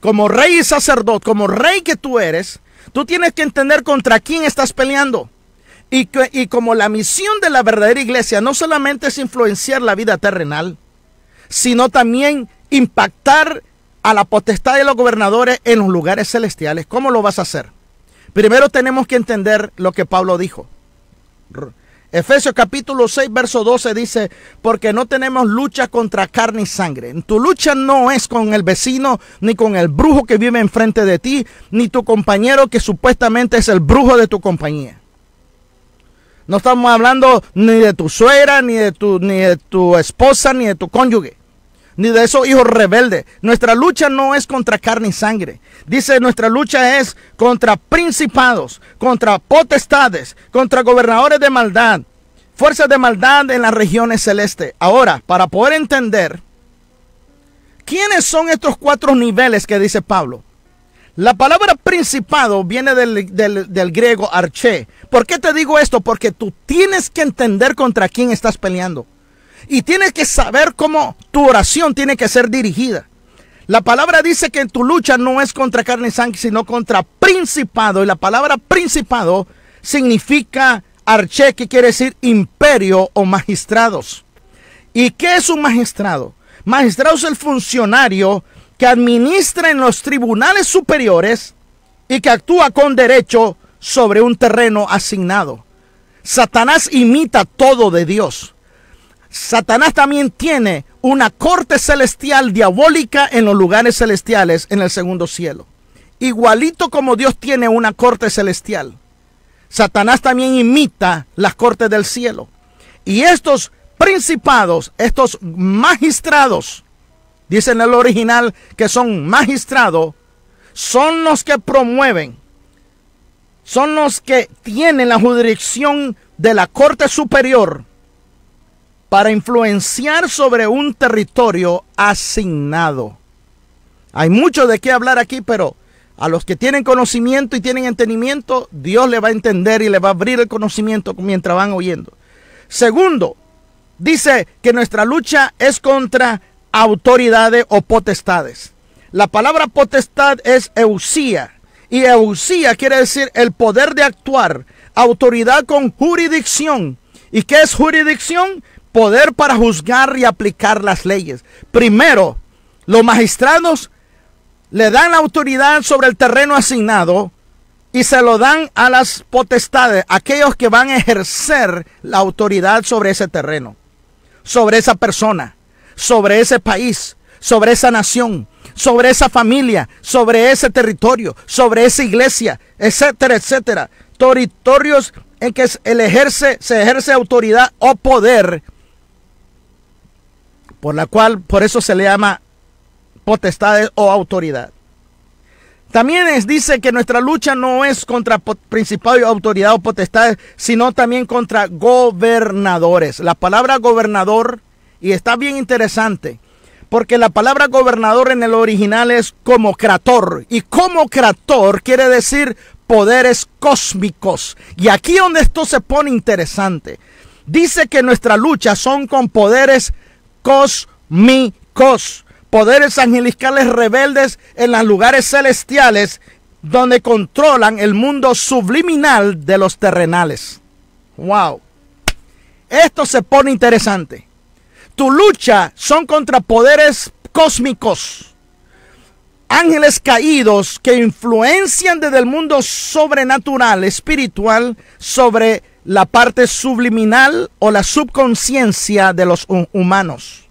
como rey y sacerdote, como rey que tú eres, tú tienes que entender contra quién estás peleando. Y como la misión de la verdadera iglesia no solamente es influenciar la vida terrenal, sino también impactar a la potestad de los gobernadores en los lugares celestiales. ¿Cómo lo vas a hacer? Primero tenemos que entender lo que Pablo dijo. Efesios capítulo 6, verso 12 dice, porque no tenemos lucha contra carne y sangre. Tu lucha no es con el vecino, ni con el brujo que vive enfrente de ti, ni tu compañero que supuestamente es el brujo de tu compañía. No estamos hablando ni de tu suegra, ni de tu esposa, ni de tu cónyuge, ni de esos hijos rebeldes. Nuestra lucha no es contra carne y sangre. Dice, nuestra lucha es contra principados, contra potestades, contra gobernadores de maldad, fuerzas de maldad en las regiones celestes. Ahora, para poder entender quiénes son estos 4 niveles que dice Pablo. La palabra principado viene del griego arché. ¿Por qué te digo esto? Porque tú tienes que entender contra quién estás peleando. Y tienes que saber cómo tu oración tiene que ser dirigida. La palabra dice que tu lucha no es contra carne y sangre, sino contra principado. Y la palabra principado significa arché, que quiere decir imperio o magistrados. ¿Y qué es un magistrado? Magistrado es el funcionario que administra en los tribunales superiores y que actúa con derecho sobre un terreno asignado. Satanás imita todo de Dios. Satanás también tiene una corte celestial diabólica en los lugares celestiales en el segundo cielo. Igualito como Dios tiene una corte celestial, Satanás también imita las cortes del cielo. Y estos principados, estos magistrados, dice en el original que son magistrados, son los que promueven, son los que tienen la jurisdicción de la corte superior para influenciar sobre un territorio asignado. Hay mucho de qué hablar aquí, pero a los que tienen conocimiento y tienen entendimiento, Dios le va a entender y le va a abrir el conocimiento mientras van oyendo. Segundo, dice que nuestra lucha es contra autoridades o potestades. La palabra potestad es eusía, y eusía quiere decir el poder de actuar, autoridad con jurisdicción. ¿Y qué es jurisdicción? Poder para juzgar y aplicar las leyes. Primero, los magistrados le dan la autoridad sobre el terreno asignado y se lo dan a las potestades, aquellos que van a ejercer la autoridad sobre ese terreno, sobre esa persona, sobre ese país, sobre esa nación, sobre esa familia, sobre ese territorio, sobre esa iglesia, etcétera, etcétera. Territorios en que se ejerce autoridad o poder, por eso se le llama potestades o autoridad. También dice que nuestra lucha no es contra principados y autoridad o potestades, sino también contra gobernadores. La palabra gobernador, y está bien interesante, porque la palabra gobernador en el original es como krator, y como krator quiere decir poderes cósmicos. Y aquí donde esto se pone interesante, dice que nuestra lucha son con poderes cósmicos, poderes angelicales rebeldes en los lugares celestiales, donde controlan el mundo subliminal de los terrenales. Wow, esto se pone interesante. Tu lucha son contra poderes cósmicos, ángeles caídos que influencian desde el mundo sobrenatural, espiritual, sobre la parte subliminal o la subconsciencia de los humanos.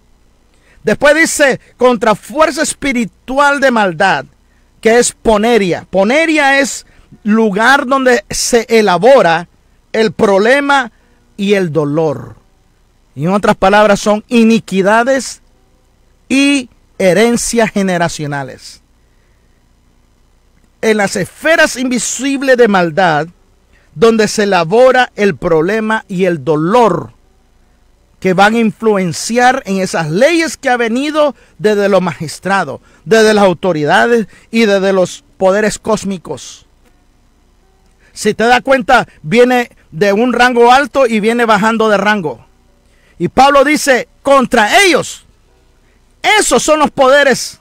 Después dice contra fuerza espiritual de maldad, que es poneria. Poneria es lugar donde se elabora el problema y el dolor. Y en otras palabras son iniquidades y herencias generacionales. En las esferas invisibles de maldad, donde se elabora el problema y el dolor que van a influenciar en esas leyes que ha venido desde los magistrados, desde las autoridades y desde los poderes cósmicos. Si te das cuenta, viene de un rango alto y viene bajando de rango. Y Pablo dice, contra ellos, esos son los poderes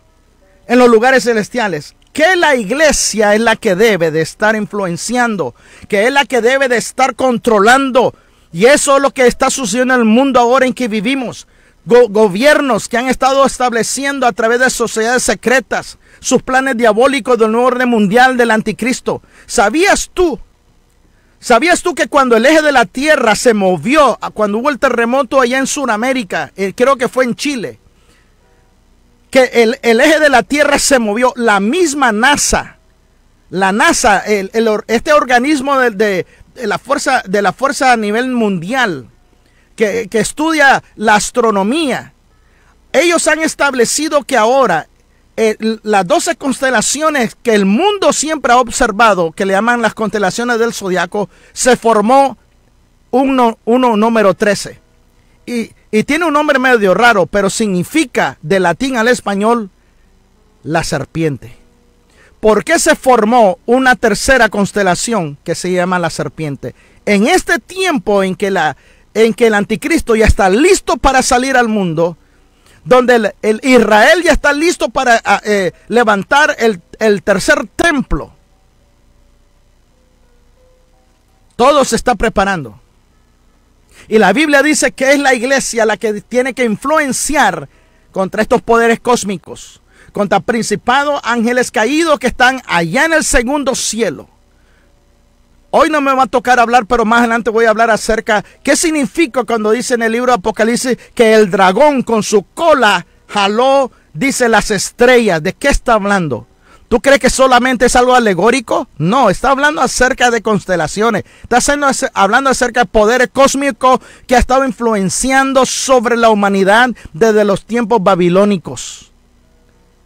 en los lugares celestiales, que la iglesia es la que debe de estar influenciando, que es la que debe de estar controlando. Y eso es lo que está sucediendo en el mundo ahora en que vivimos. Gobiernos que han estado estableciendo a través de sociedades secretas sus planes diabólicos del nuevo orden mundial del anticristo. ¿Sabías tú que cuando el eje de la tierra se movió, cuando hubo el terremoto allá en Sudamérica, creo que fue en Chile, que el eje de la tierra se movió, la misma NASA, este organismo de la fuerza a nivel mundial que estudia la astronomía, ellos han establecido que ahora las 12 constelaciones que el mundo siempre ha observado, que le llaman las constelaciones del zodiaco, se formó uno número 13. Y tiene un nombre medio raro, pero significa de latín al español la serpiente. ¿Por qué se formó una tercera constelación que se llama la serpiente? En este tiempo en que el anticristo ya está listo para salir al mundo, donde el Israel ya está listo para levantar el tercer templo, todo se está preparando. Y la Biblia dice que es la iglesia la que tiene que influenciar contra estos poderes cósmicos, contra principados, ángeles caídos que están allá en el segundo cielo. Hoy no me va a tocar hablar, pero más adelante voy a hablar acerca qué significa cuando dice en el libro de Apocalipsis que el dragón con su cola jaló, dice, las estrellas. ¿De qué está hablando? ¿Tú crees que solamente es algo alegórico? No, está hablando acerca de constelaciones. Está hablando acerca de poderes cósmicos que ha estado influenciando sobre la humanidad desde los tiempos babilónicos.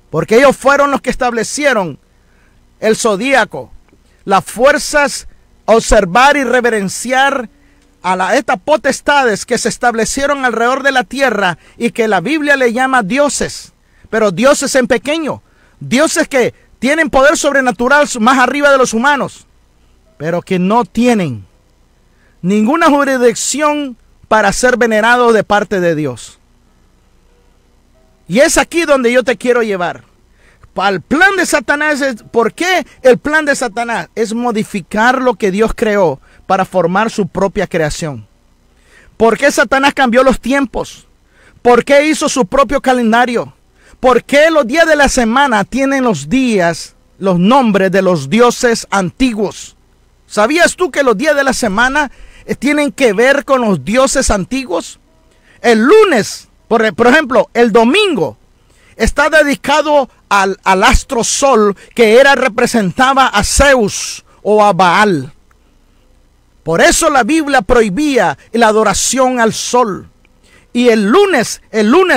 Porque ellos fueron los que establecieron el zodíaco, las fuerzas, observar y reverenciar a estas potestades que se establecieron alrededor de la tierra y que la Biblia le llama dioses, pero dioses en pequeño, dioses que tienen poder sobrenatural más arriba de los humanos, pero que no tienen ninguna jurisdicción para ser venerados de parte de Dios. Y es aquí donde yo te quiero llevar. Para el plan de Satanás, ¿por qué el plan de Satanás? Es modificar lo que Dios creó para formar su propia creación. ¿Por qué Satanás cambió los tiempos? ¿Por qué hizo su propio calendario? ¿Por qué los días de la semana tienen los días, los nombres de los dioses antiguos? ¿Sabías tú que los días de la semana tienen que ver con los dioses antiguos? El lunes, por ejemplo, el domingo, está dedicado al astro sol, que representaba a Zeus o a Baal. Por eso la Biblia prohibía la adoración al sol. Y el lunes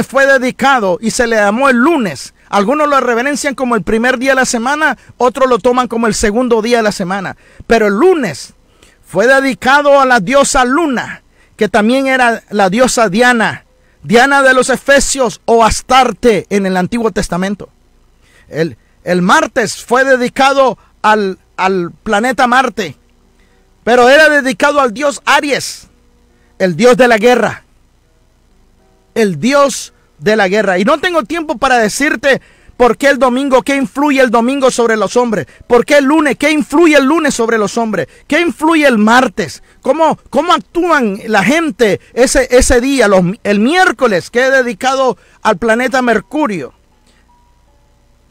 fue dedicado y se le llamó el lunes. Algunos lo reverencian como el primer día de la semana, otros lo toman como el segundo día de la semana. Pero el lunes fue dedicado a la diosa Luna, que también era la diosa Diana, Diana de los Efesios o Astarte en el Antiguo Testamento. El martes fue dedicado al planeta Marte, pero era dedicado al dios Aries, el dios de la guerra. El dios de la guerra. Y no tengo tiempo para decirte por qué el domingo, qué influye el domingo sobre los hombres. Por qué el lunes, qué influye el lunes sobre los hombres. Qué influye el martes. Cómo actúan la gente ese día. El miércoles, que es dedicado al planeta Mercurio,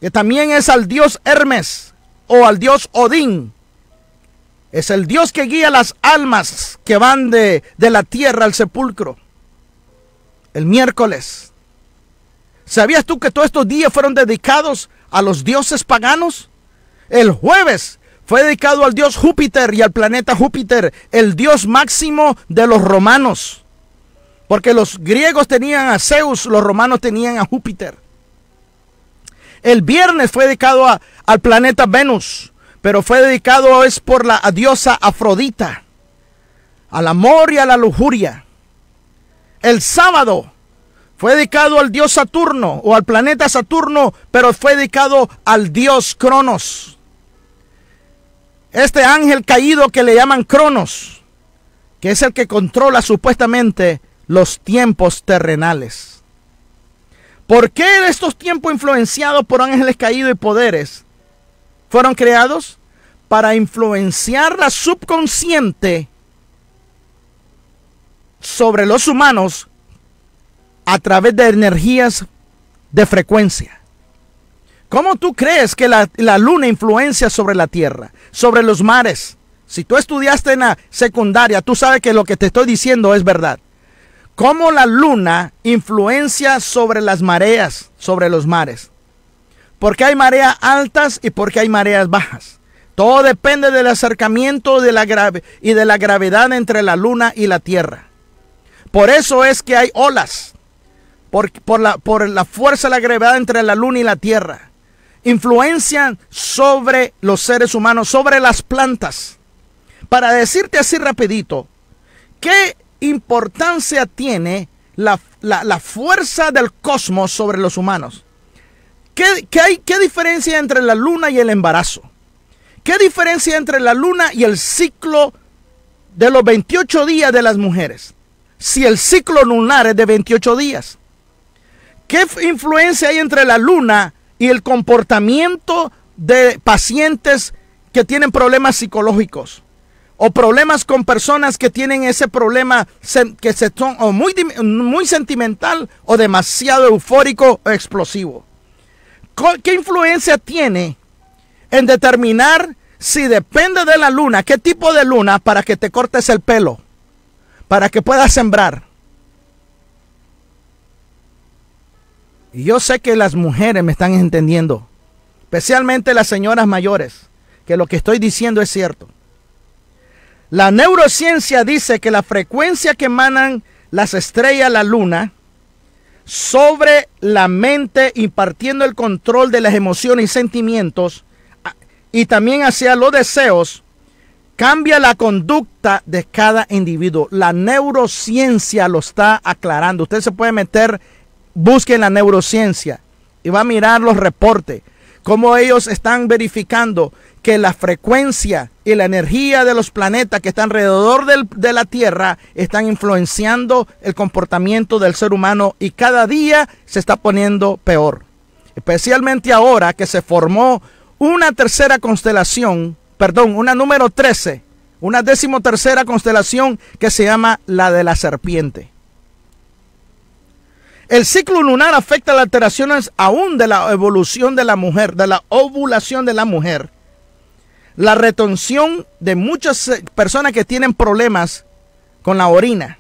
que también es al dios Hermes o al dios Odín. Es el dios que guía las almas que van de la tierra al sepulcro. El miércoles. ¿Sabías tú que todos estos días fueron dedicados a los dioses paganos? El jueves fue dedicado al dios Júpiter y al planeta Júpiter, el dios máximo de los romanos. Porque los griegos tenían a Zeus, los romanos tenían a Júpiter. El viernes fue dedicado al planeta Venus, pero fue dedicado por la diosa Afrodita, al amor y a la lujuria. El sábado fue dedicado al dios Saturno o al planeta Saturno, pero fue dedicado al dios Cronos. Este ángel caído que le llaman Cronos, que es el que controla supuestamente los tiempos terrenales. ¿Por qué estos tiempos influenciados por ángeles caídos y poderes fueron creados? Para influenciar la subconsciente sobre los humanos a través de energías de frecuencia. ¿Cómo tú crees que la luna influencia sobre la tierra, sobre los mares? Si tú estudiaste en la secundaria, tú sabes que lo que te estoy diciendo es verdad. ¿Cómo la luna influencia sobre las mareas, sobre los mares? Porque hay mareas altas y porque hay mareas bajas. Todo depende del acercamiento y de la gravedad entre la luna y la tierra. Por eso es que hay olas. Por la fuerza de la gravedad entre la luna y la tierra. Influencian sobre los seres humanos, sobre las plantas. Para decirte así rapidito, ¿qué importancia tiene la fuerza del cosmos sobre los humanos? ¿Qué diferencia entre la luna y el embarazo? ¿Qué diferencia entre la luna y el ciclo de los 28 días de las mujeres? Si el ciclo lunar es de 28 días. ¿Qué influencia hay entre la luna y el comportamiento de pacientes que tienen problemas psicológicos? O problemas con personas que tienen ese problema que se son o muy sentimental o demasiado eufórico o explosivo. ¿Qué influencia tiene en determinar si depende de la luna, qué tipo de luna, para que te cortes el pelo, para que puedas sembrar? Y yo sé que las mujeres me están entendiendo, especialmente las señoras mayores, que lo que estoy diciendo es cierto. La neurociencia dice que la frecuencia que emanan las estrellas, la luna, sobre la mente, impartiendo el control de las emociones y sentimientos, y también hacia los deseos, cambia la conducta de cada individuo. La neurociencia lo está aclarando. Usted se puede meter, busque en la neurociencia y va a mirar los reportes, cómo ellos están verificando que la frecuencia y la energía de los planetas que están alrededor de la Tierra están influenciando el comportamiento del ser humano, y cada día se está poniendo peor. Especialmente ahora que se formó una tercera constelación, una número 13, una 13ª constelación que se llama la de la serpiente. El ciclo lunar afecta las alteraciones aún de la evolución de la mujer, de la ovulación de la mujer. La retención de muchas personas que tienen problemas con la orina,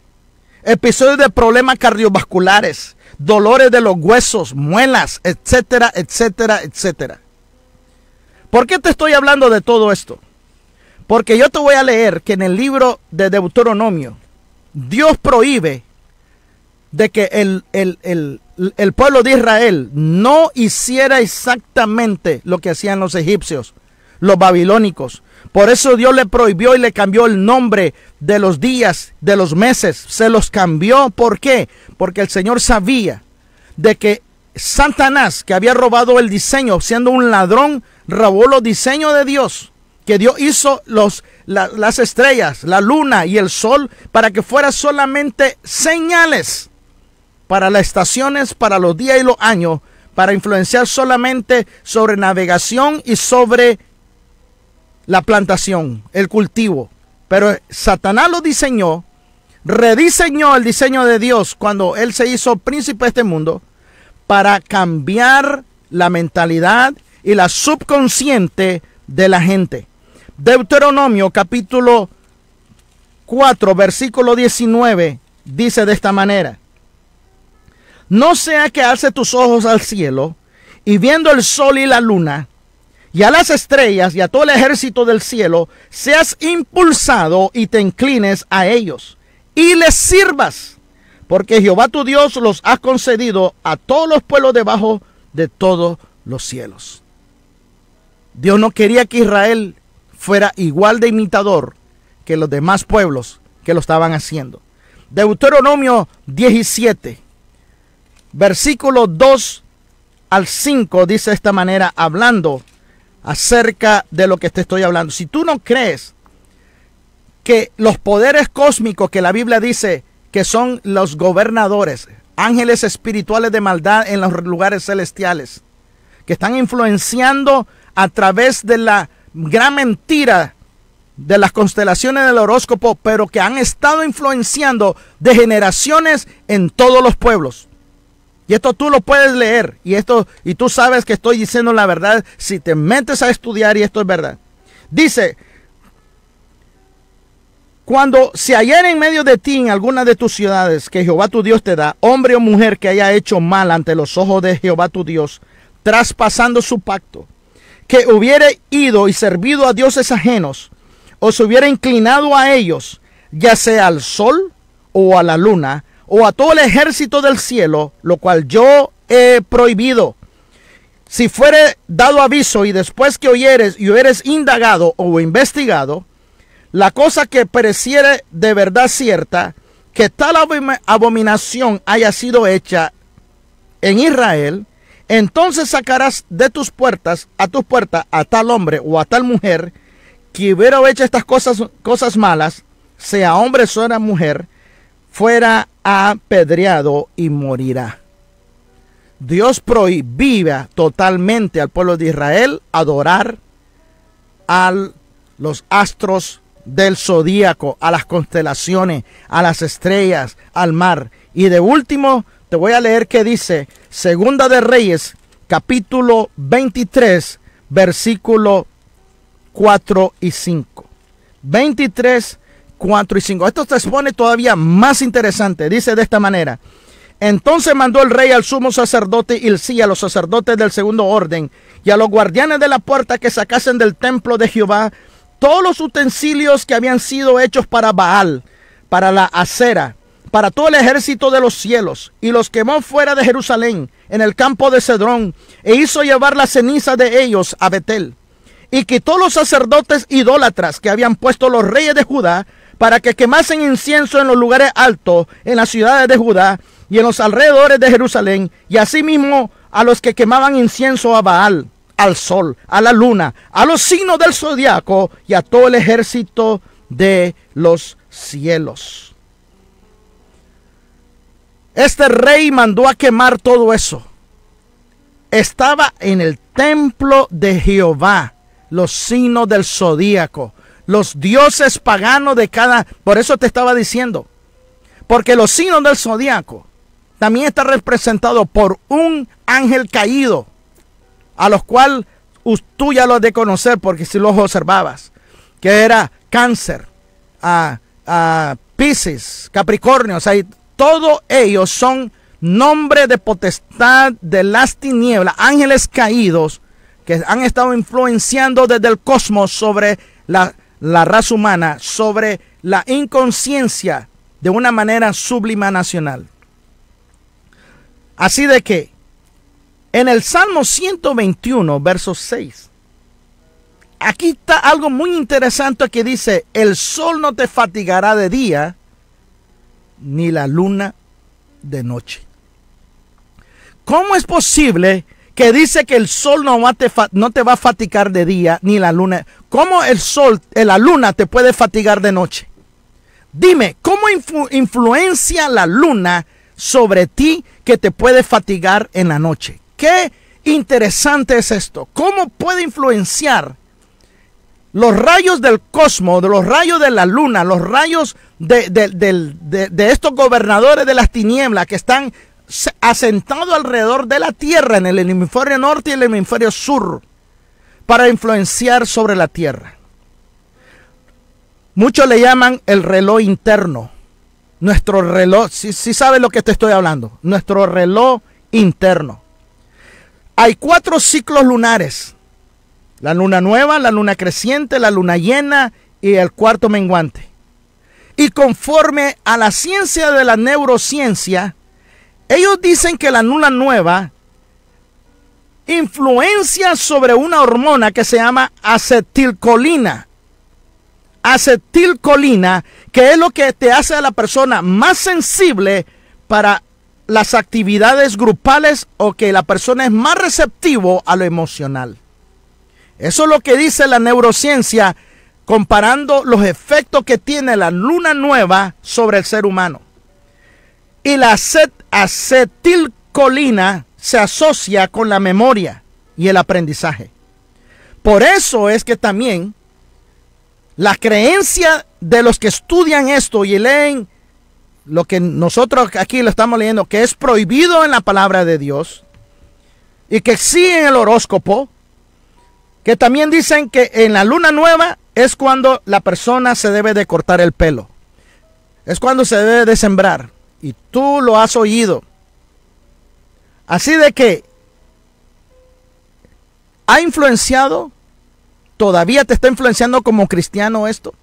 episodios de problemas cardiovasculares, dolores de los huesos, muelas, etcétera, etcétera, etcétera. ¿Por qué te estoy hablando de todo esto? Porque yo te voy a leer que en el libro de Deuteronomio, Dios prohíbe de que el pueblo de Israel no hiciera exactamente lo que hacían los egipcios, los babilónicos. Por eso Dios le prohibió y le cambió el nombre de los días, de los meses. Se los cambió. ¿Por qué? Porque el Señor sabía de que Satanás, que había robado el diseño, siendo un ladrón, robó los diseños de Dios. Que Dios hizo las estrellas, la luna y el sol para que fueran solamente señales para las estaciones, para los días y los años, para influenciar solamente sobre navegación y sobre la plantación, el cultivo. Pero Satanás lo diseñó, rediseñó el diseño de Dios cuando Él se hizo príncipe de este mundo, para cambiar la mentalidad y la subconsciente de la gente. Deuteronomio capítulo 4, versículo 19, dice de esta manera: no sea que alce tus ojos al cielo, y viendo el sol y la luna, y a las estrellas y a todo el ejército del cielo, seas impulsado y te inclines a ellos, y les sirvas, porque Jehová tu Dios los ha concedido a todos los pueblos debajo de todos los cielos. Dios no quería que Israel fuera igual de imitador que los demás pueblos que lo estaban haciendo. Deuteronomio 17, versículos 2 al 5, dice de esta manera, hablando acerca de lo que te estoy hablando. Si tú no crees que los poderes cósmicos que la Biblia dice que son los gobernadores, ángeles espirituales de maldad en los lugares celestiales, que están influenciando a través de la gran mentira de las constelaciones del horóscopo, pero que han estado influenciando de generaciones en todos los pueblos. Y esto tú lo puedes leer, y tú sabes que estoy diciendo la verdad si te metes a estudiar, y esto es verdad. Dice: cuando se hallara en medio de ti en alguna de tus ciudades que Jehová tu Dios te da, hombre o mujer que haya hecho mal ante los ojos de Jehová tu Dios, traspasando su pacto, que hubiere ido y servido a dioses ajenos, o se hubiera inclinado a ellos, ya sea al sol o a la luna, o a todo el ejército del cielo, lo cual yo he prohibido. Si fuere dado aviso y después que oyeres y hubieres indagado o investigado, la cosa que pareciere de verdad cierta, que tal abominación haya sido hecha en Israel, entonces sacarás de tus puertas a tal hombre o a tal mujer que hubiera hecho estas cosas malas, sea hombre o sea mujer, fuera apedreado y morirá. Dios prohibía totalmente al pueblo de Israel adorar a los astros del zodíaco, a las constelaciones, a las estrellas, al mar. Y de último te voy a leer que dice Segunda de Reyes, capítulo 23, versículo 4 y 5. 23, 4 y 5. Esto se expone todavía más interesante. Dice de esta manera: entonces mandó el rey al sumo sacerdote Hilcía, a los sacerdotes del segundo orden y a los guardianes de la puerta que sacasen del templo de Jehová todos los utensilios que habían sido hechos para Baal, para la acera, para todo el ejército de los cielos, y los quemó fuera de Jerusalén, en el campo de Cedrón, e hizo llevar la ceniza de ellos a Betel. Y quitó los sacerdotes idólatras que habían puesto los reyes de Judá, para que quemasen incienso en los lugares altos, en las ciudades de Judá, y en los alrededores de Jerusalén, y asimismo a los que quemaban incienso a Baal, al sol, a la luna, a los signos del zodiaco y a todo el ejército de los cielos. Este rey mandó a quemar todo eso. Estaba en el templo de Jehová los signos del zodíaco, los dioses paganos de cada... Por eso te estaba diciendo, porque los signos del zodíaco también está representado por un ángel caído, a los cuales tú ya lo has de conocer porque si los observabas, que era Cáncer, Piscis, Capricornio. O sea, todos ellos son nombre de potestad de las tinieblas, ángeles caídos que han estado influenciando desde el cosmos sobre la raza humana, sobre la inconsciencia de una manera sublimacional. Así de que en el Salmo 121, verso 6, aquí está algo muy interesante que dice: el sol no te fatigará de día, ni la luna de noche. ¿Cómo es posible que dice que el sol no te va a fatigar de día, ni la luna? ¿Cómo el sol, la luna te puede fatigar de noche? Dime, ¿cómo influencia la luna sobre ti que te puede fatigar en la noche? Qué interesante es esto. ¿Cómo puede influenciar los rayos del cosmos, de los rayos de la luna, los rayos de estos gobernadores de las tinieblas que están asentados alrededor de la tierra, en el hemisferio norte y el hemisferio sur, para influenciar sobre la tierra? Muchos le llaman el reloj interno. Nuestro reloj, si sabes lo que te estoy hablando, nuestro reloj interno. Hay 4 ciclos lunares: la luna nueva, la luna creciente, la luna llena y el cuarto menguante. Y conforme a la ciencia de la neurociencia, ellos dicen que la luna nueva influencia sobre una hormona que se llama acetilcolina. Acetilcolina, ¿Qué es lo que te hace a la persona más sensible para las actividades grupales o que la persona es más receptivo a lo emocional? Eso es lo que dice la neurociencia comparando los efectos que tiene la luna nueva sobre el ser humano. Y la acetilcolina se asocia con la memoria y el aprendizaje. Por eso es que también la creencia de los que estudian esto y leen lo que nosotros aquí lo estamos leyendo, que es prohibido en la palabra de Dios y que sí en el horóscopo, que también dicen que en la luna nueva es cuando la persona se debe de cortar el pelo, es cuando se debe de sembrar, y tú lo has oído. Así de que ha influenciado, todavía te está influenciando como cristiano esto.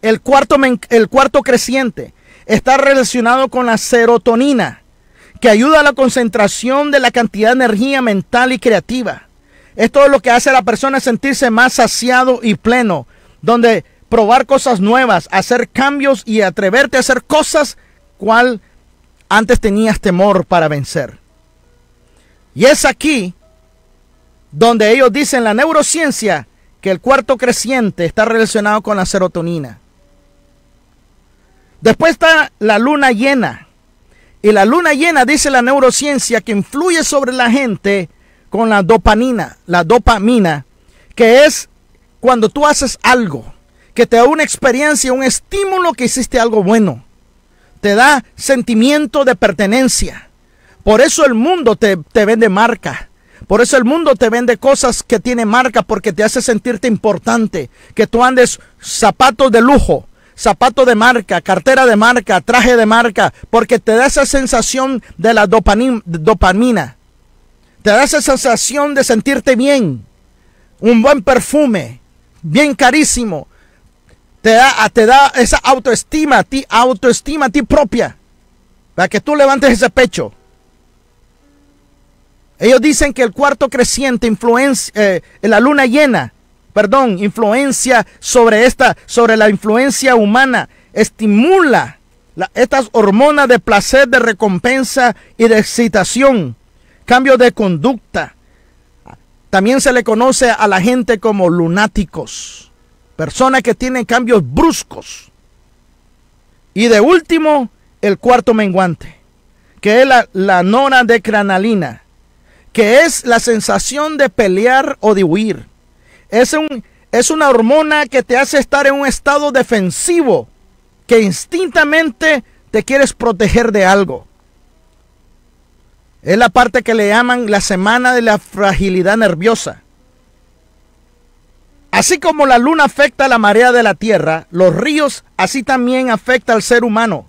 El cuarto creciente está relacionado con la serotonina, que ayuda a la concentración de la cantidad de energía mental y creativa. Esto es lo que hace a la persona sentirse más saciado y pleno, donde probar cosas nuevas, hacer cambios y atreverte a hacer cosas cual antes tenías temor para vencer. Y es aquí donde ellos dicen, la neurociencia, que el cuarto creciente está relacionado con la serotonina. Después está la luna llena. Y la luna llena, dice la neurociencia, que influye sobre la gente con la dopamina, que es cuando tú haces algo, que te da una experiencia, un estímulo que hiciste algo bueno. Te da sentimiento de pertenencia. Por eso el mundo te vende marca. Por eso el mundo te vende cosas que tienen marca, porque te hace sentirte importante. Que tú andes zapatos de lujo, zapato de marca, cartera de marca, traje de marca, porque te da esa sensación de la dopamina. Te da esa sensación de sentirte bien. Un buen perfume, bien carísimo. Te da esa autoestima a ti propia, para que tú levantes ese pecho. Ellos dicen que el cuarto creciente influencia sobre la influencia humana, estimula estas hormonas de placer, de recompensa y de excitación, cambio de conducta. También se le conoce a la gente como lunáticos, personas que tienen cambios bruscos. Y de último, el cuarto menguante, que es la noradrenalina, que es la sensación de pelear o de huir. Es una hormona que te hace estar en un estado defensivo, que instintamente te quieres proteger de algo. Es la parte que le llaman la semana de la fragilidad nerviosa. Así como la luna afecta a la marea de la tierra, los ríos, así también afecta al ser humano,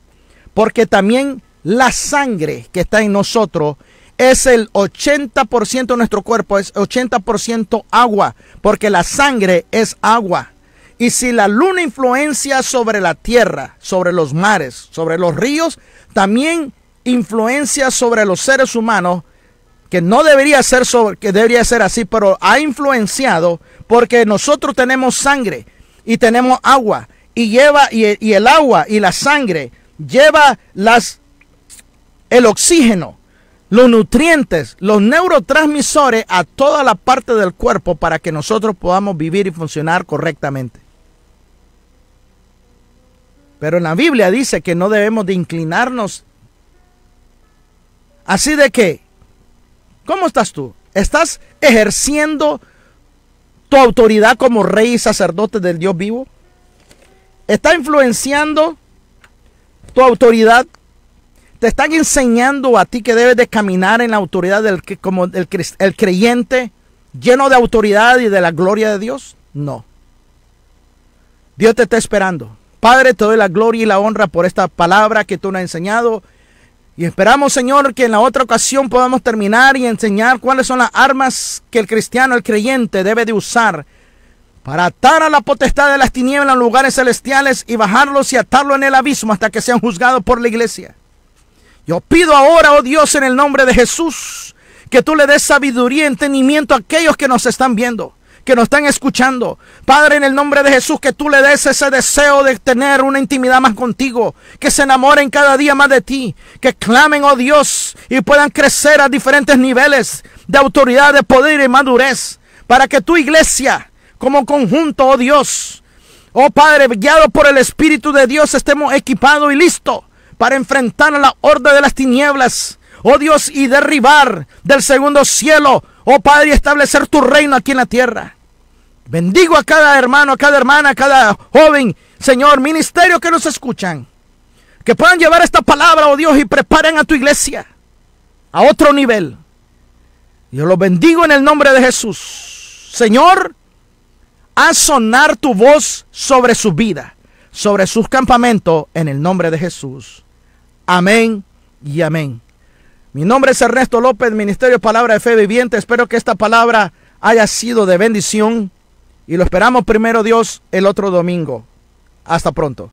porque también la sangre que está en nosotros es el 80% de nuestro cuerpo, es 80% agua, porque la sangre es agua. Y si la luna influencia sobre la tierra, sobre los mares, sobre los ríos, también influencia sobre los seres humanos, que no debería ser que debería ser así, pero ha influenciado, porque nosotros tenemos sangre y tenemos agua, y el agua y la sangre lleva el oxígeno, los nutrientes, los neurotransmisores a toda la parte del cuerpo para que nosotros podamos vivir y funcionar correctamente. Pero en la Biblia dice que no debemos de inclinarnos. Así de que, ¿cómo estás tú? ¿Estás ejerciendo tu autoridad como rey y sacerdote del Dios vivo? ¿Está influenciando tu autoridad? ¿Te están enseñando a ti que debes de caminar en la autoridad como el creyente lleno de autoridad y de la gloria de Dios? No. Dios te está esperando. Padre, te doy la gloria y la honra por esta palabra que tú nos has enseñado. Y esperamos, Señor, que en la otra ocasión podamos terminar y enseñar cuáles son las armas que el cristiano, el creyente, debe de usar para atar a la potestad de las tinieblas en lugares celestiales y bajarlos y atarlos en el abismo hasta que sean juzgados por la iglesia. Yo pido ahora, oh Dios, en el nombre de Jesús, que tú le des sabiduría y entendimiento a aquellos que nos están viendo, que nos están escuchando. Padre, en el nombre de Jesús, que tú le des ese deseo de tener una intimidad más contigo, que se enamoren cada día más de ti, que clamen, oh Dios, y puedan crecer a diferentes niveles de autoridad, de poder y madurez, para que tu iglesia, como conjunto, oh Dios, oh Padre, guiado por el Espíritu de Dios, estemos equipados y listos para enfrentar a la horda de las tinieblas, oh Dios, y derribar del segundo cielo, oh Padre, y establecer tu reino aquí en la tierra. Bendigo a cada hermano, a cada hermana, a cada joven, Señor, ministerio que nos escuchan, que puedan llevar esta palabra, oh Dios, y preparen a tu iglesia a otro nivel. Yo los bendigo en el nombre de Jesús. Señor, haz sonar tu voz sobre su vida, sobre sus campamentos, en el nombre de Jesús. Amén y amén. Mi nombre es Ernesto López, Ministerio Palabra de Fe Viviente. Espero que esta palabra haya sido de bendición y lo esperamos, primero Dios, el otro domingo. Hasta pronto.